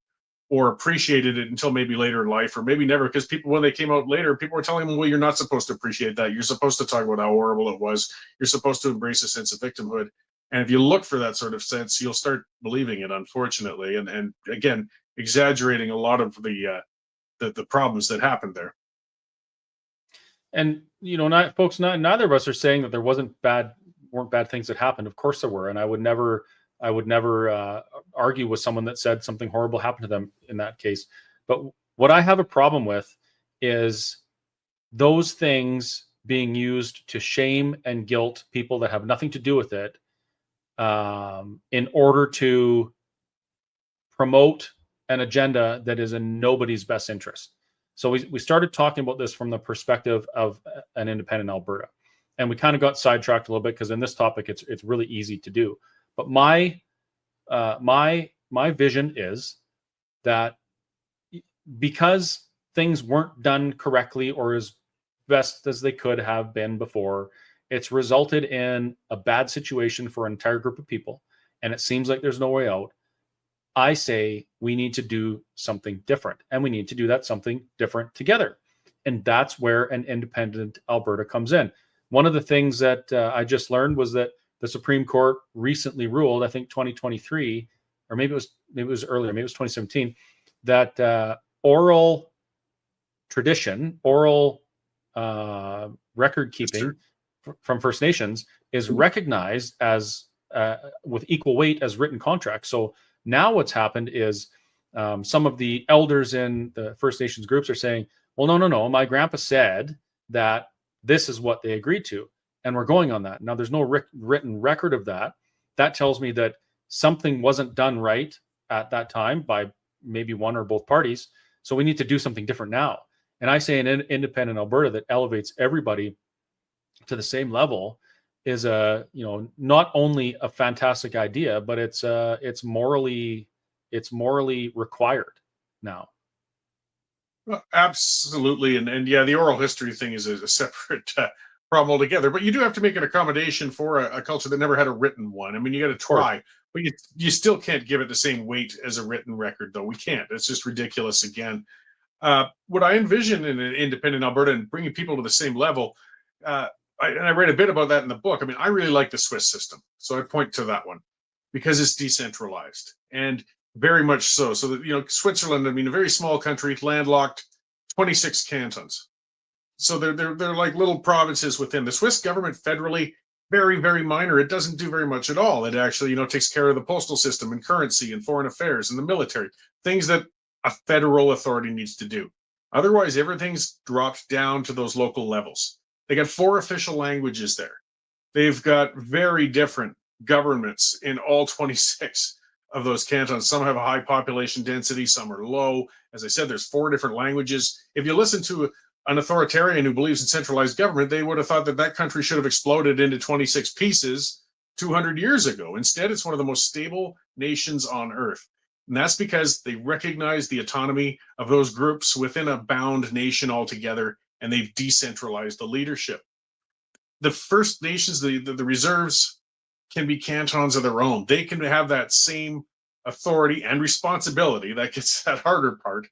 or appreciated it until maybe later in life, or maybe never, because people, when they came out later, people were telling them, well, you're not supposed to appreciate that. You're supposed to talk about how horrible it was. You're supposed to embrace a sense of victimhood. And if you look for that sort of sense, you'll start believing it, unfortunately. And again, exaggerating a lot of the problems that happened there. And neither of us are saying that there weren't bad things that happened. Of course there were, and I would never argue with someone that said something horrible happened to them in that case. But what I have a problem with is those things being used to shame and guilt people that have nothing to do with it, in order to promote an agenda that is in nobody's best interest. So we started talking about this from the perspective of an independent Alberta, and we kind of got sidetracked a little bit because in this topic it's really easy to do. But my vision is that because things weren't done correctly or as best as they could have been before, it's resulted in a bad situation for an entire group of people, and it seems like there's no way out. I say we need to do something different, and we need to do that something different together. And that's where an independent Alberta comes in. One of the things that I just learned was that the Supreme Court recently ruled, I think 2023, or maybe it was earlier, maybe it was 2017, that oral tradition, record keeping from First Nations is recognized as with equal weight as written contracts. So now what's happened is some of the elders in the First Nations groups are saying, well, no, my grandpa said that this is what they agreed to, and we're going on that. Now, there's no written record of that. That tells me that something wasn't done right at that time by maybe one or both parties. So we need to do something different now. And I say an independent Alberta that elevates everybody to the same level is not only a fantastic idea, but it's morally required now. Well, absolutely, and yeah, the oral history thing is a separate problem altogether. But you do have to make an accommodation for a culture that never had a written one. I mean, you got to try, but you still can't give it the same weight as a written record, though. We can't. It's just ridiculous. Again, what I envision in an independent Alberta and bringing people to the same level. I read a bit about that in the book. I mean, I really like the Swiss system, so I point to that one because it's decentralized and very much so. So that Switzerland, I mean, a very small country, landlocked, 26 cantons. So they're like little provinces within the Swiss government. Federally, very, very minor. It doesn't do very much at all. It actually takes care of the postal system and currency and foreign affairs and the military, things that a federal authority needs to do. Otherwise, everything's dropped down to those local levels. They got 4 official languages there. They've got very different governments in all 26 of those cantons. Some have a high population density, some are low. As I said, there's 4 different languages. If you listen to an authoritarian who believes in centralized government, they would have thought that country should have exploded into 26 pieces 200 years ago. Instead, it's one of the most stable nations on earth. And that's because they recognize the autonomy of those groups within a bound nation altogether, and they've decentralized the leadership. The First Nations, the reserves, can be cantons of their own. They can have that same authority and responsibility. That gets that harder part,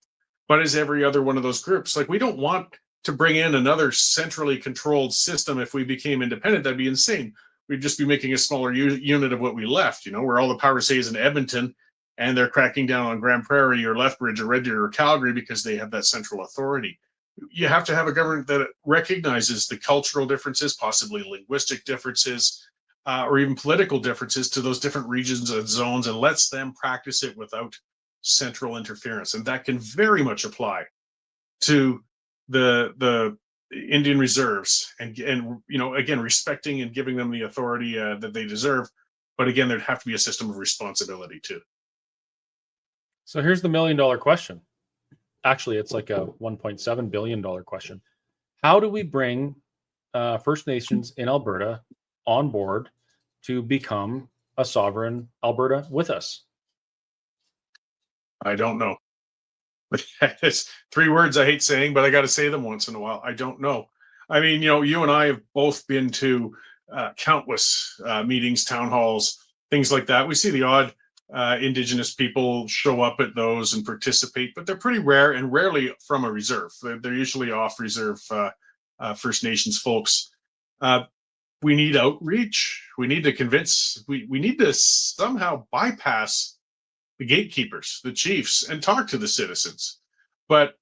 but as every other one of those groups. Like, we don't want to bring in another centrally controlled system. If we became independent, that'd be insane. We'd just be making a smaller unit of what we left, where all the power stays in Edmonton, and they're cracking down on Grand Prairie or Lethbridge or Red Deer or Calgary because they have that central authority. You have to have a government that recognizes the cultural differences, possibly linguistic differences, or even political differences to those different regions and zones, and lets them practice it without central interference. And that can very much apply to the Indian reserves, and again, respecting and giving them the authority that they deserve. But again, there'd have to be a system of responsibility too. So here's the $1 million question. Actually, it's like a $1.7 billion question. How do we bring First Nations in Alberta on board to become a sovereign Alberta with us? I don't know. It's 3 words I hate saying, but I got to say them once in a while. I don't know. I mean, you and I have both been to countless meetings, town halls, things like that. We see the odd Indigenous people show up at those and participate, but they're pretty rare and rarely from a reserve. They're usually off reserve First Nations folks. We need outreach. We need to convince, we need to somehow bypass the gatekeepers, the chiefs, and talk to the citizens. But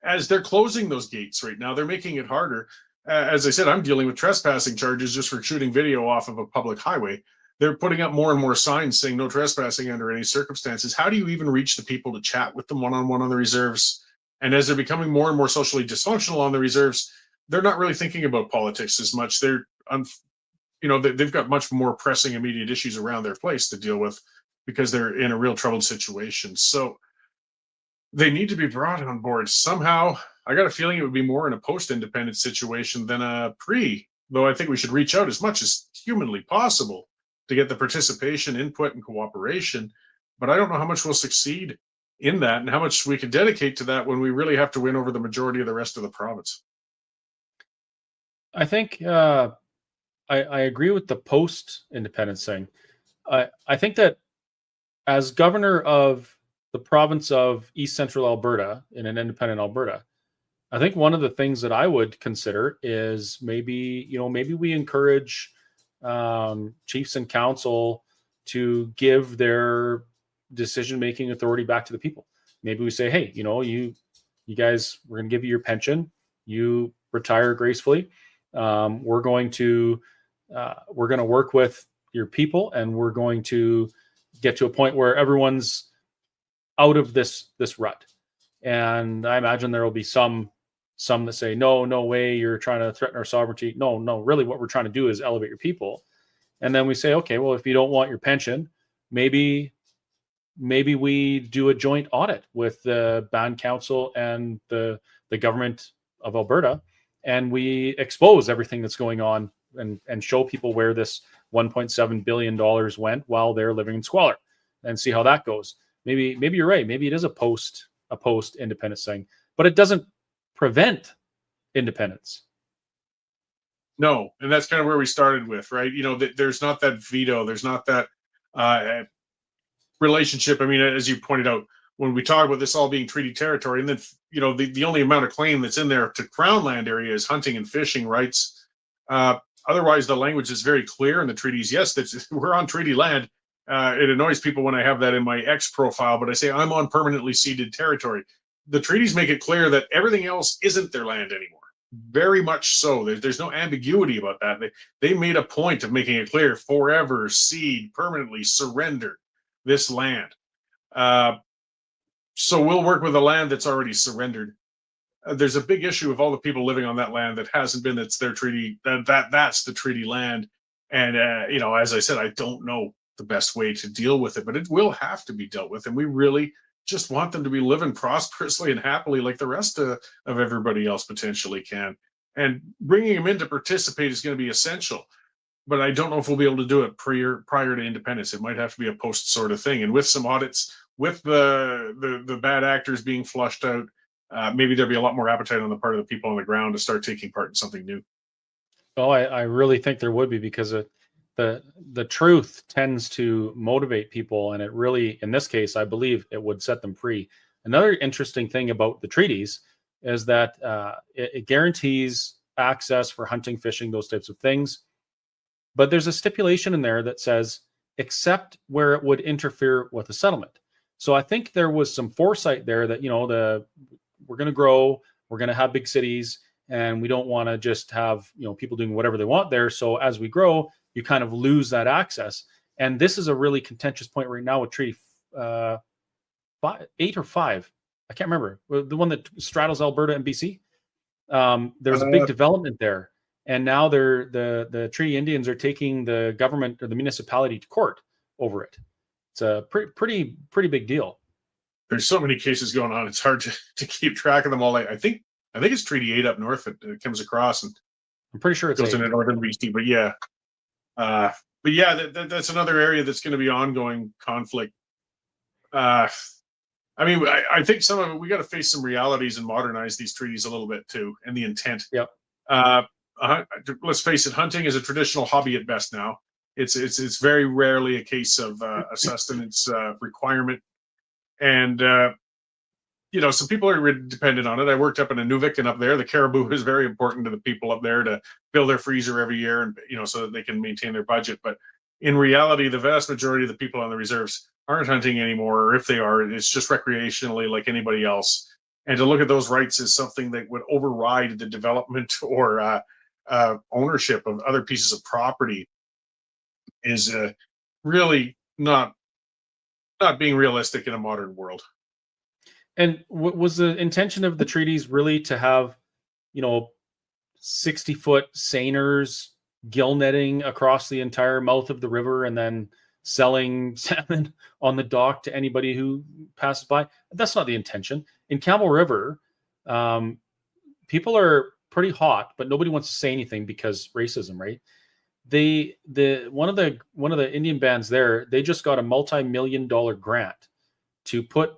as they're closing those gates right now, they're making it harder. As I said, I'm dealing with trespassing charges just for shooting video off of a public highway. They're putting up more and more signs saying no trespassing under any circumstances. How do you even reach the people to chat with them one-on-one on the reserves? And as they're becoming more and more socially dysfunctional on the reserves, they're not really thinking about politics as much. They've got much more pressing immediate issues around their place to deal with because they're in a real troubled situation. So they need to be brought on board somehow. I got a feeling it would be more in a post-independent situation than a pre, though I think we should reach out as much as humanly possible to get the participation, input, and cooperation. But I don't know how much we'll succeed in that and how much we can dedicate to that when we really have to win over the majority of the rest of the province. I think I agree with the post-independence thing. I think that as governor of the province of East Central Alberta in an independent Alberta, I think one of the things that I would consider is maybe we encourage chiefs and council to give their decision-making authority back to the people. Maybe we say, hey, you guys, we're going to give you your pension. You retire gracefully. We're going to work with your people, and we're going to get to a point where everyone's out of this rut. And I imagine there will be some that say, no way, you're trying to threaten our sovereignty. No, really what we're trying to do is elevate your people. And then we say, okay, well, if you don't want your pension, maybe we do a joint audit with the Band Council and the government of Alberta, and we expose everything that's going on and show people where this $1.7 billion went while they're living in squalor, and see how that goes. Maybe you're right. Maybe it is a post independence thing, but it doesn't prevent independence. No, and that's kind of where we started with, right? There's not that veto. There's not that relationship. I mean, as you pointed out, when we talk about this all being treaty territory, and then the only amount of claim that's in there to Crown land area is hunting and fishing rights. Otherwise, the language is very clear in the treaties. Yes, we're on treaty land. It annoys people when I have that in my X profile, but I say I'm on permanently ceded territory. The treaties make it clear that everything else isn't their land anymore. Very much so. There's no ambiguity about that. They made a point of making it clear: forever cede, permanently surrender this land. So we'll work with the land that's already surrendered. There's a big issue of all the people living on that land that hasn't been. That's their treaty. That's the treaty land. And as I said, I don't know the best way to deal with it, but it will have to be dealt with. And we really just want them to be living prosperously and happily like the rest of everybody else potentially can. And bringing them in to participate is going to be essential. But I don't know if we'll be able to do it prior to independence. It might have to be a post sort of thing. And with some audits, with the bad actors being flushed out, maybe there'll be a lot more appetite on the part of the people on the ground to start taking part in something new. Oh, I really think there would be, because the truth tends to motivate people, and it really, in this case, I believe it would set them free. Another interesting thing about the treaties is that it guarantees access for hunting, fishing, those types of things. But there's a stipulation in there that says, except where it would interfere with a settlement. So I think there was some foresight there that, we're going to grow, we're going to have big cities, and we don't want to just have, people doing whatever they want there. So as we grow, you kind of lose that access. And this is a really contentious point right now with Treaty 8 or 5. I can't remember. The one that straddles Alberta and BC. There's a big development there. And now the Treaty Indians are taking the government or the municipality to court over it. It's a pretty big deal. There's so many cases going on. It's hard to keep track of them all. I think it's Treaty 8 up north that comes across, and I'm pretty sure it goes into northern BC. But yeah, that's another area that's going to be ongoing conflict. I mean, I think some of it, we got to face some realities and modernize these treaties a little bit too, and the intent. Yep. Let's face it, hunting is a traditional hobby at best now. It's very rarely a case of a sustenance requirement, and some people are dependent on it. I worked up in Inuvik, and up there, the caribou is very important to the people up there to fill their freezer every year, and so that they can maintain their budget. But in reality, the vast majority of the people on the reserves aren't hunting anymore, or if they are, it's just recreationally like anybody else. And to look at those rights as something that would override the development or ownership of other pieces of property is really not being realistic in a modern world. And was the intention of the treaties really to have, 60-foot seiners gill netting across the entire mouth of the river and then selling salmon on the dock to anybody who passes by? That's not the intention. In Campbell River, people are pretty hot, but nobody wants to say anything because racism, right? One of the Indian bands there, they just got a multi-million-dollar grant to put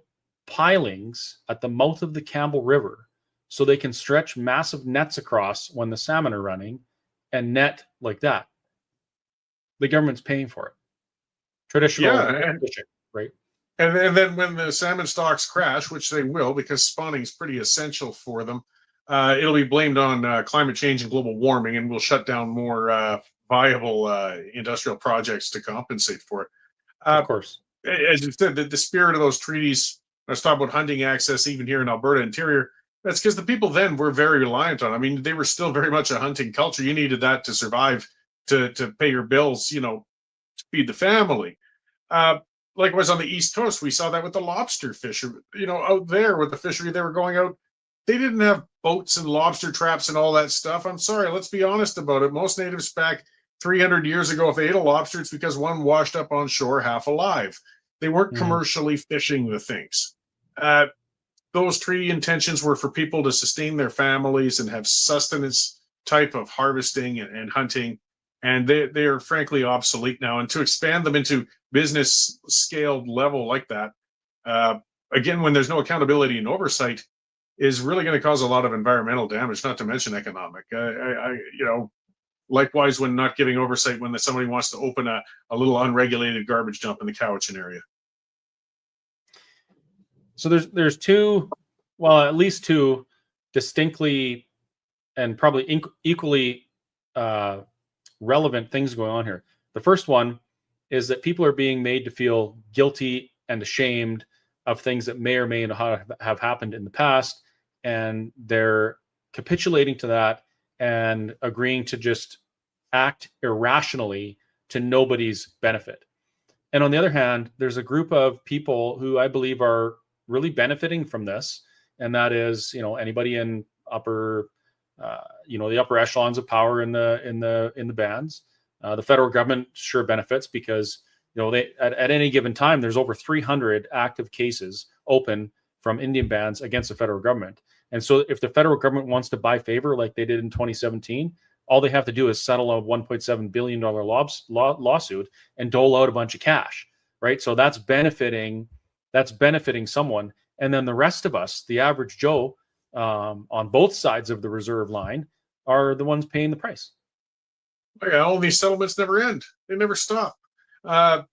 pilings at the mouth of the Campbell River so they can stretch massive nets across when the salmon are running and net like that. The government's paying for it. Traditional fishing, right? And then when the salmon stocks crash, which they will, because spawning is pretty essential for them, it'll be blamed on climate change and global warming, and we'll shut down more viable industrial projects to compensate for it. Of course. As you said, the spirit of those treaties, let's talk about hunting access, even here in Alberta interior, That's because the people then were very reliant on. I mean, they were still very much a hunting culture. You needed that to survive, to pay your bills, to feed the family. Uh, Likewise, on the East Coast, we saw that with the lobster fisher. Out there with the fishery, they were going out. They didn't have boats and lobster traps and all that stuff. I'm sorry, let's be honest about it. Most natives back 300 years ago, if they ate a lobster, it's because one washed up on shore half alive. They weren't commercially fishing the things. Those treaty intentions were for people to sustain their families and have sustenance type of harvesting and hunting. And they are frankly obsolete now. And to expand them into business scaled level like that, again, when there's no accountability and oversight, is really going to cause a lot of environmental damage, not to mention economic. Likewise, when not giving oversight, when somebody wants to open a little unregulated garbage dump in the Cowichan area. So there's two, well, at least two distinctly and probably equally relevant things going on here. The first one is that people are being made to feel guilty and ashamed of things that may or may not have happened in the past, and they're capitulating to that and agreeing to just act irrationally to nobody's benefit. And on the other hand, there's a group of people who I believe are really benefiting from this, and that is, anybody in upper, the upper echelons of power in the bands. The federal government sure benefits because they at any given time there's over 300 active cases open from Indian bands against the federal government. And so if the federal government wants to buy favor like they did in 2017, all they have to do is settle a $1.7 billion lawsuit and dole out a bunch of cash, right? So that's benefiting someone. And then the rest of us, the average Joe, on both sides of the reserve line, are the ones paying the price. Yeah, all these settlements never end. They never stop. That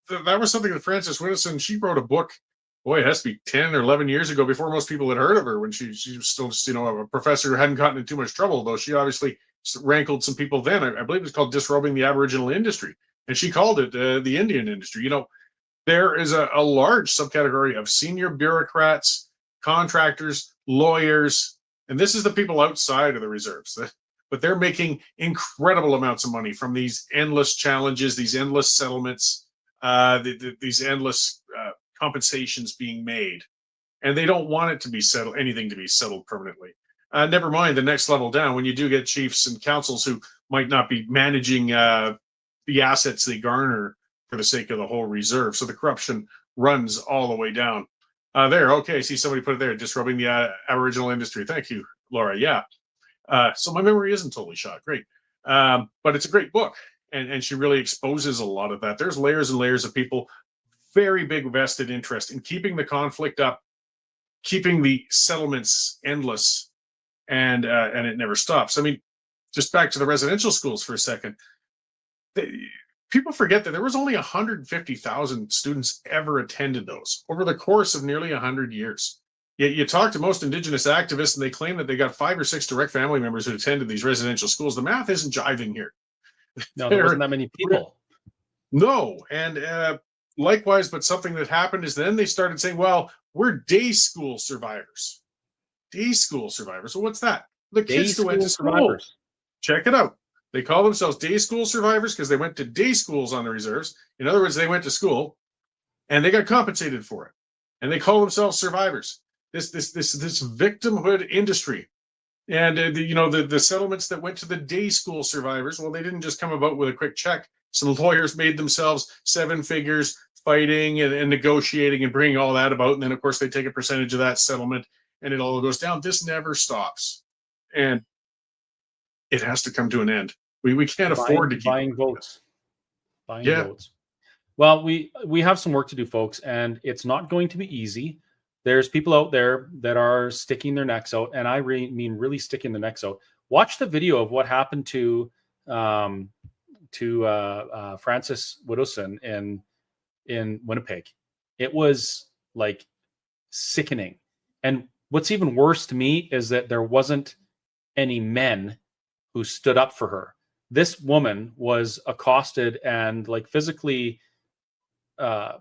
was something that Frances Widdowson, she wrote a book. Boy, it has to be 10 or 11 years ago, before most people had heard of her, when she was still just, a professor who hadn't gotten in too much trouble, though she obviously rankled some people then. I believe it was called Disrobing the Aboriginal Industry. And she called it the Indian industry. There is a large subcategory of senior bureaucrats, contractors, lawyers, and this is the people outside of the reserves. But they're making incredible amounts of money from these endless challenges, these endless settlements, these endless compensations being made. And they don't want it to be settled, anything to be settled permanently. Never mind the next level down, when you do get chiefs and councils who might not be managing the assets they garner for the sake of the whole reserve. So the corruption runs all the way down. There, okay, see, somebody put it there, Disrobing the Aboriginal Industry. Thank you, Laura. Yeah. So my memory isn't totally shot. Great. But it's a great book. And she really exposes a lot of that. There's layers and layers of people, very big vested interest in keeping the conflict up, keeping the settlements endless, and it never stops. I mean, just back to the residential schools for a second. People forget that there was only 150,000 students ever attended those over the course of nearly 100 years. Yet you talk to most Indigenous activists, and they claim that they got 5 or 6 direct family members who attended these residential schools. The math isn't jiving here. No, there wasn't that many people. No, and likewise, but something that happened is then they started saying, well, we're day school survivors. Day school survivors. So what's that? The kids who went to school. Check it out. They call themselves day school survivors because they went to day schools on the reserves. In other words, they went to school and they got compensated for it. And they call themselves survivors. This victimhood industry. And the settlements that went to the day school survivors, well, they didn't just come about with a quick check. Some lawyers made themselves 7 figures fighting and negotiating and bringing all that about. And then, of course, they take a percentage of that settlement and it all goes down. This never stops. And it has to come to an end. We can't afford to keep buying votes. Buying votes. Well, we have some work to do, folks, and it's not going to be easy. There's people out there that are sticking their necks out, and I mean really sticking their necks out. Watch the video of what happened to Frances Widdowson in Winnipeg. It was like sickening. And what's even worse to me is that there wasn't any men who stood up for her. This woman was accosted and like physically, I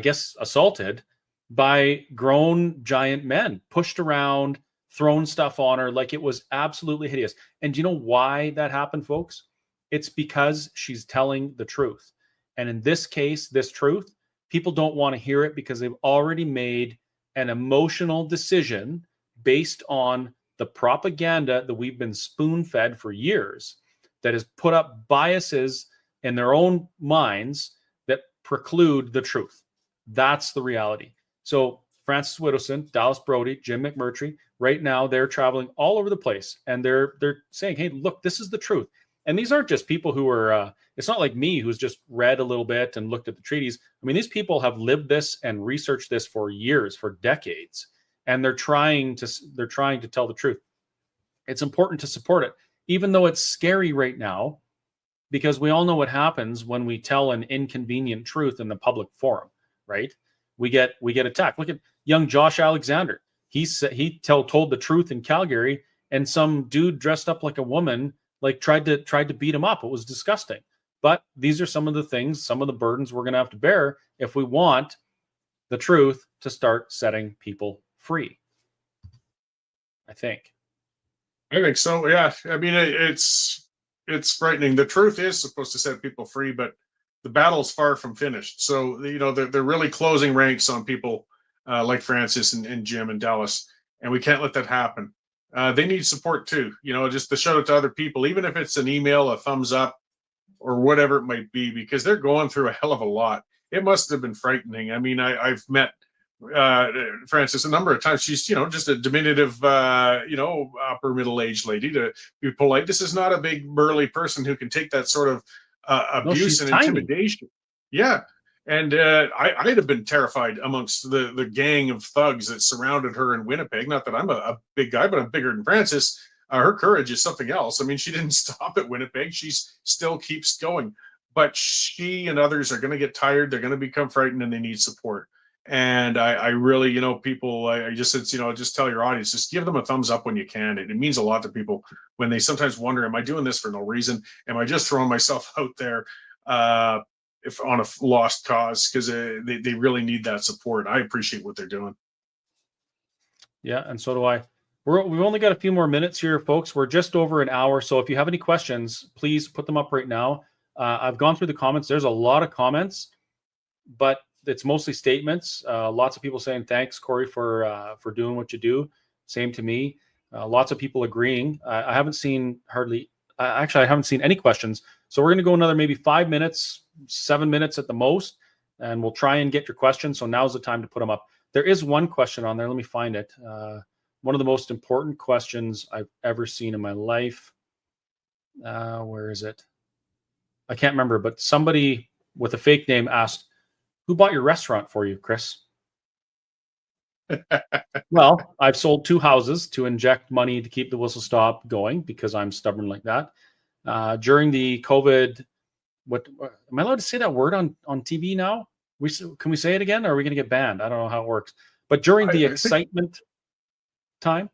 guess, assaulted by grown giant men, pushed around, thrown stuff on her. Like, it was absolutely hideous. And do you know why that happened, folks? It's because she's telling the truth. And in this case, this truth, people don't want to hear it because they've already made an emotional decision based on the propaganda that we've been spoon-fed for years, that has put up biases in their own minds that preclude the truth. That's the reality. So Francis Widdowson, Dallas Brody, Jim McMurtry, right now they're traveling all over the place, and they're saying, hey, look, this is the truth. And these aren't just people who are, it's not like me who's just read a little bit and looked at the treaties. I mean, these people have lived this and researched this for years, for decades, and they're trying to tell the truth. It's important to support it, even though it's scary right now, because we all know what happens when we tell an inconvenient truth in the public forum, right? We get attacked. Look at young Josh Alexander. He told the truth in Calgary, and some dude dressed up like a woman tried to beat him up. It was disgusting. But these are some of the things, some of the burdens we're going to have to bear if we want the truth to start setting people free. I think so. Yeah. I mean, it's frightening. The truth is supposed to set people free, but the battle's far from finished. So, they're really closing ranks on people like Francis and Jim and Dallas, and we can't let that happen. They need support too, just to shout it to other people, even if it's an email, a thumbs up, or whatever it might be, because they're going through a hell of a lot. It must have been frightening. I mean, I've met Francis a number of times. She's, just a diminutive, upper middle-aged lady, to be polite. This is not a big burly person who can take that sort of abuse and tiny. intimidation. Yeah. And I'd have been terrified amongst the gang of thugs that surrounded her in Winnipeg. Not that I'm a big guy, but I'm bigger than Francis. Her courage is something else. I mean, she didn't stop at Winnipeg. She still keeps going. But she and others are going to get tired. They're going to become frightened, and they need support. And I really, people, I just said, just tell your audience, just give them a thumbs up when you can. It means a lot to people when they sometimes wonder, am I doing this for no reason? Am I just throwing myself out there? If on a lost cause, because they really need that support. I appreciate what they're doing. Yeah, and so do I. We've only got a few more minutes here, folks. We're just over an hour, so if you have any questions, please put them up right now. I've gone through the comments. There's a lot of comments, but it's mostly statements. Lots of people saying thanks, Cory, for doing what you do. Same to me. Lots of people agreeing. I haven't seen I haven't seen any questions. So we're going to go another maybe 5 minutes, 7 minutes at the most, and we'll try and get your questions. So now's the time to put them up. There is one question on there. Let me find it. One of the most important questions I've ever seen in my life. Where is it? I can't remember, but somebody with a fake name asked, who bought your restaurant for you, Chris? Well, I've sold 2 houses to inject money to keep the Whistle Stop going because I'm stubborn like that. During the COVID, what am I allowed to say that word on TV now? Can we say it again, or are we going to get banned? I don't know how it works. But during the excitement time,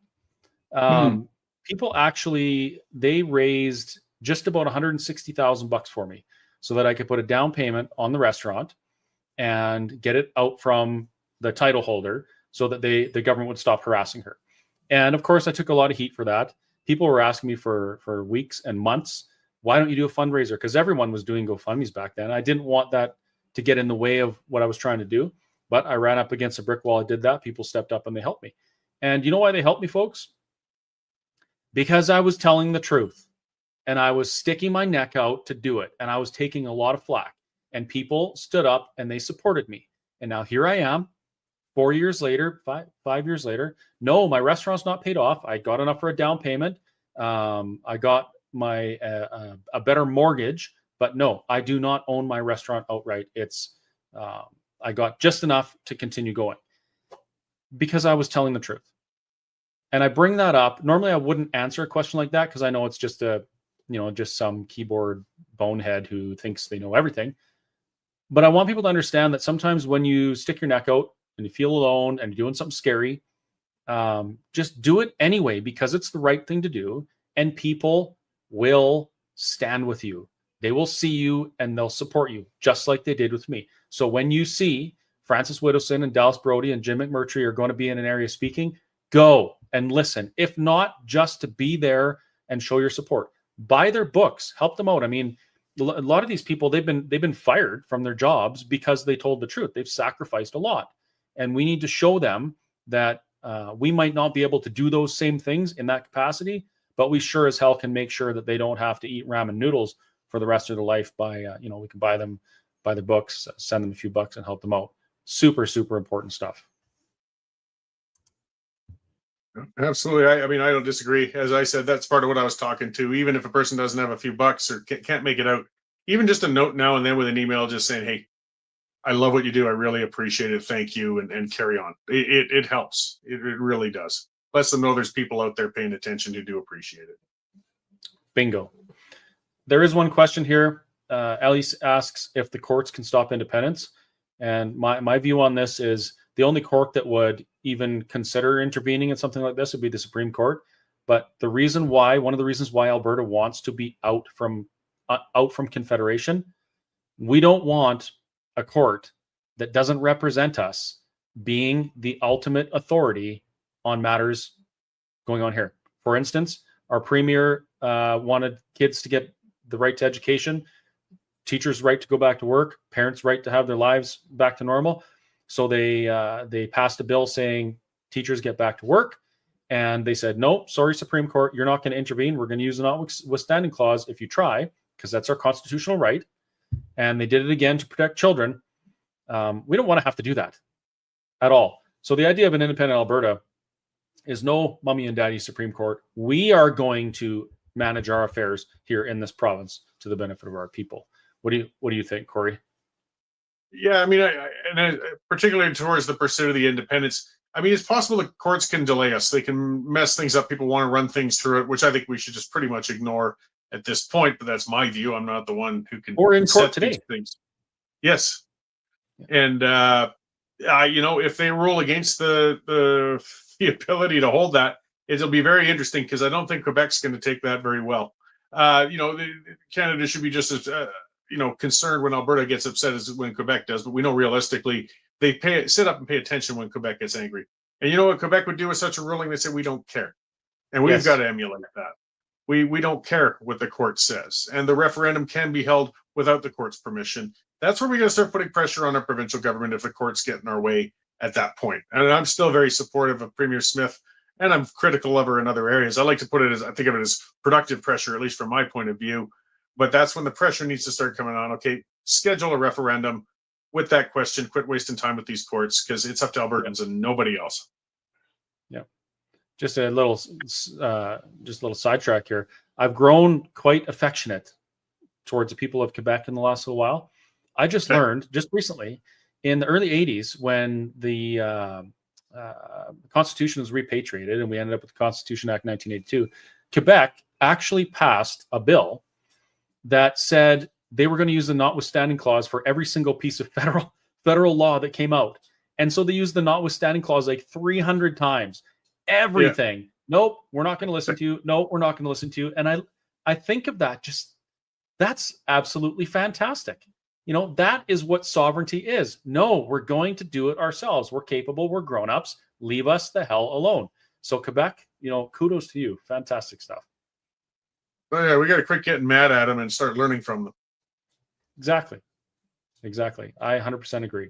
people actually, they raised just about $160,000 for me so that I could put a down payment on the restaurant and get it out from the title holder so that the government would stop harassing her. And of course, I took a lot of heat for that. People were asking me for weeks and months, why don't you do a fundraiser? Because everyone was doing GoFundMes back then. I didn't want that to get in the way of what I was trying to do, but I ran up against a brick wall. I did that. People stepped up and they helped me. And you know why they helped me, folks? Because I was telling the truth and I was sticking my neck out to do it. And I was taking a lot of flack, and people stood up and they supported me. And now here I am 4 years later, five years later. No, my restaurant's not paid off. I got enough for a down payment. I got my a better mortgage, but no, I do not own my restaurant outright. It's I got just enough to continue going because I was telling the truth. And I bring that up. Normally I wouldn't answer a question like that because I know it's just just some keyboard bonehead who thinks they know everything. But I want people to understand that sometimes when you stick your neck out and you feel alone and you're doing something scary, just do it anyway because it's the right thing to do. And people will stand with you. They will see you and they'll support you just like they did with me. So when you see Francis Widdowson and Dallas Brody and Jim McMurtry are going to be in an area speaking, go and listen. If not, just to be there and show your support. Buy their books, help them out. I mean, a lot of these people, they've been fired from their jobs because they told the truth. They've sacrificed a lot, and we need to show them that we might not be able to do those same things in that capacity, but we sure as hell can make sure that they don't have to eat ramen noodles for the rest of their life by, we can buy their books, send them a few bucks and help them out. Super, super important stuff. Absolutely. I mean, I don't disagree. As I said, that's part of what I was talking to. Even if a person doesn't have a few bucks or can't make it out, even just a note now and then with an email just saying, hey, I love what you do. I really appreciate it. Thank you. And carry on. It helps. It really does. Lets them know there's people out there paying attention who do appreciate it. Bingo. There is one question here. Ellie asks if the courts can stop independence. And my view on this is the only court that would even consider intervening in something like this would be the Supreme Court. But one of the reasons why Alberta wants to be out from Confederation, we don't want a court that doesn't represent us being the ultimate authority on matters going on here. For instance, our premier wanted kids to get the right to education, teachers' right to go back to work, parents' right to have their lives back to normal. So they passed a bill saying teachers get back to work, and they said, no, sorry, Supreme Court, you're not going to intervene. We're going to use the notwithstanding clause if you try, because that's our constitutional right. And they did it again to protect children. We don't want to have to do that at all. So the idea of an independent Alberta is no mommy and daddy Supreme Court. We are going to manage our affairs here in this province to the benefit of our people. What do you think, Cory? Yeah, I mean, and particularly towards the pursuit of the independence, I mean, it's possible the courts can delay us. They can mess things up. People want to run things through it, which I think we should just pretty much ignore at this point. But that's my view. I'm not the one who can. Or in court today. Things. Yes, and if they rule against the ability to hold that, it'll be very interesting because I don't think Quebec's going to take that very well. Canada should be just as concerned when Alberta gets upset as when Quebec does, but we know realistically they sit up and pay attention when Quebec gets angry. And you know what Quebec would do with such a ruling? They say we don't care, and we've got to emulate that. We don't care what the court says, and the referendum can be held without the court's permission. That's where we got to start putting pressure on our provincial government if the courts get in our way at that point. And I'm still very supportive of Premier Smith, and I'm critical of her in other areas. I like to put it as, I think of it as productive pressure, at least from my point of view. But that's when the pressure needs to start coming on. Okay, schedule a referendum with that question. Quit wasting time with these courts because it's up to Albertans and nobody else. Yeah. Just a little sidetrack here. I've grown quite affectionate towards the people of Quebec in the last little while. I just learned just recently in the early 80s when the Constitution was repatriated and we ended up with the Constitution Act 1982, Quebec actually passed a bill that said they were going to use the notwithstanding clause for every single piece of federal law that came out. And so they used the notwithstanding clause like 300 times. Everything. Yeah. Nope, we're not going to listen to you. No, we're not going to listen to you. And I think of that that's absolutely fantastic. That is what sovereignty is. No, we're going to do it ourselves. We're capable. We're grown-ups. Leave us the hell alone. So Quebec, kudos to you. Fantastic stuff. Oh, yeah, we got to quit getting mad at them and start learning from them. Exactly. I 100% agree.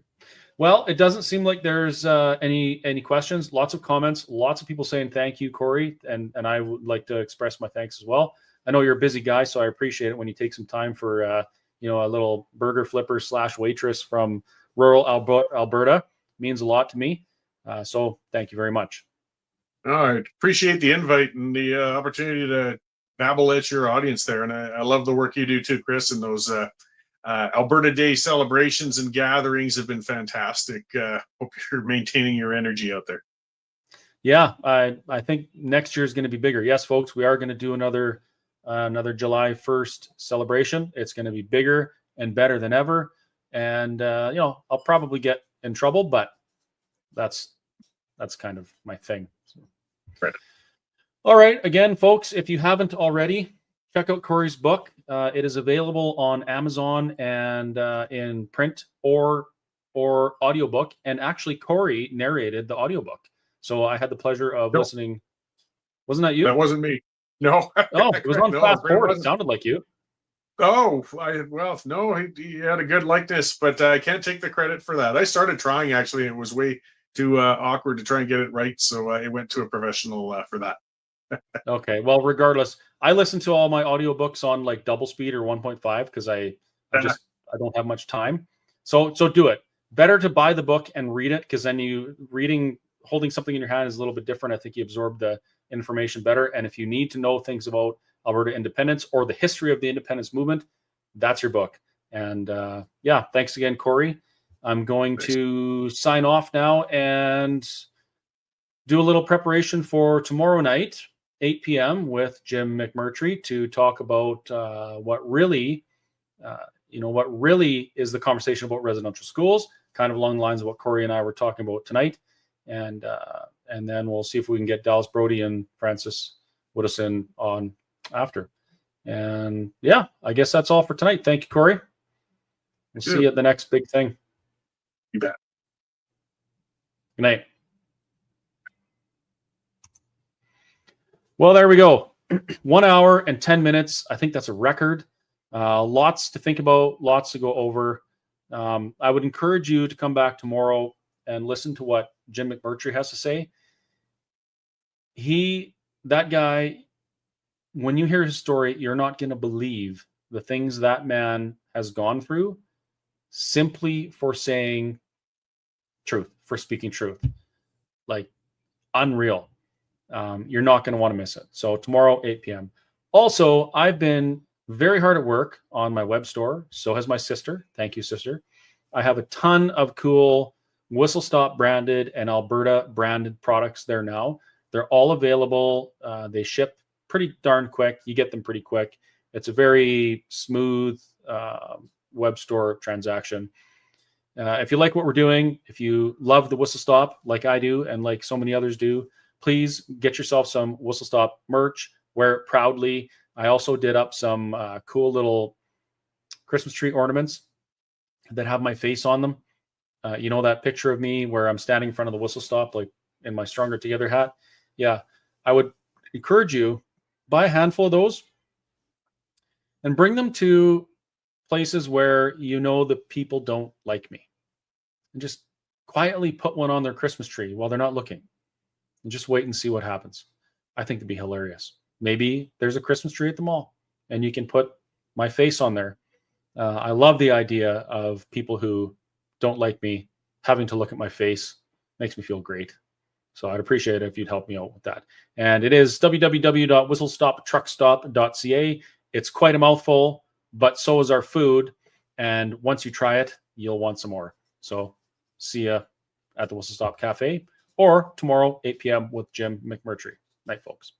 Well, it doesn't seem like there's any questions. Lots of comments. Lots of people saying thank you, Cory, and I would like to express my thanks as well. I know you're a busy guy, so I appreciate it when you take some time for a little burger flipper / waitress from rural Alberta. It means a lot to me. So thank you very much. I appreciate the invite and the opportunity to babble at your audience there. And I love the work you do too, Chris, and those Alberta Day celebrations and gatherings have been fantastic. Hope you're maintaining your energy out there. Yeah, I think next year is going to be bigger. Yes, folks, we are going to do another July 1st celebration. It's going to be bigger and better than ever. And, I'll probably get in trouble, but that's kind of my thing. So. Right. All right. Again, folks, if you haven't already, check out Cory's book. It is available on Amazon and in print or audiobook. And actually, Cory narrated the audiobook. So I had the pleasure of listening Wasn't that you? That wasn't me. No. Oh, it was on No, fast Grant forward. It wasn't. sounded like you. Oh, well, no, he had a good likeness, but I can't take the credit for that. I started trying actually, and it was way too awkward to try and get it right, so I went to a professional for that. Okay. Well, regardless, I listen to all my audiobooks on like double speed or 1.5 because I don't have much time. So do it. Better to buy the book and read it, because then holding something in your hand is a little bit different. I think you absorb the information better. And if you need to know things about Alberta independence or the history of the independence movement, that's your book. And yeah, thanks again, Cory. I'm going to sign off now and do a little preparation for tomorrow night, 8 p.m. with Jim McMurtry to talk about what really is the conversation about residential schools, kind of along the lines of what Cory and I were talking about tonight. And then we'll see if we can get Dallas Brody and Francis Woodison on after. And yeah, I guess that's all for tonight. Thank you, Cory. We'll see you at the next big thing. You bet. Good night. Well, there we go. 1 hour and 10 minutes. I think that's a record. Lots to think about, lots to go over. I would encourage you to come back tomorrow and listen to what Jim McMurtry has to say. That guy, when you hear his story, you're not going to believe the things that man has gone through simply for saying truth, for speaking truth. Like, unreal. You're not going to want to miss it. So tomorrow, 8 p.m. Also, I've been very hard at work on my web store. So has my sister. Thank you, sister. I have a ton of cool Whistle Stop branded and Alberta branded products there now. They're all available. They ship pretty darn quick. You get them pretty quick. It's a very smooth web store transaction. If you like what we're doing, if you love the Whistle Stop like I do and like so many others do, please get yourself some Whistle Stop merch. Wear it proudly. I also did up some cool little Christmas tree ornaments that have my face on them. You know that picture of me where I'm standing in front of the Whistle Stop, like in my Stronger Together hat? Yeah, I would encourage you, buy a handful of those and bring them to places where you know the people don't like me. And just quietly put one on their Christmas tree while they're not looking. And just wait and see what happens. I think it'd be hilarious. Maybe there's a Christmas tree at the mall and you can put my face on there. I love the idea of people who don't like me having to look at my face. Makes me feel great. So I'd appreciate it if you'd help me out with that. And it is www.whistlestoptruckstop.ca. It's quite a mouthful, but so is our food. And once you try it, you'll want some more. So see ya at the Whistle Stop Cafe or tomorrow, 8 p.m. with Jim McMurtry. Night, folks.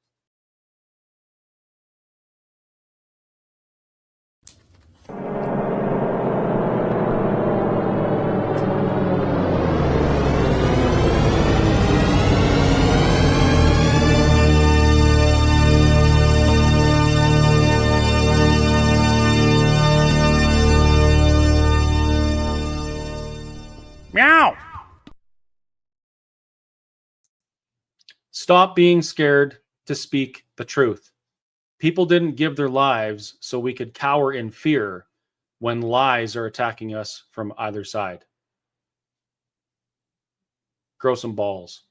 Meow. Stop being scared to speak the truth. People didn't give their lives so we could cower in fear when lies are attacking us from either side. Grow some balls.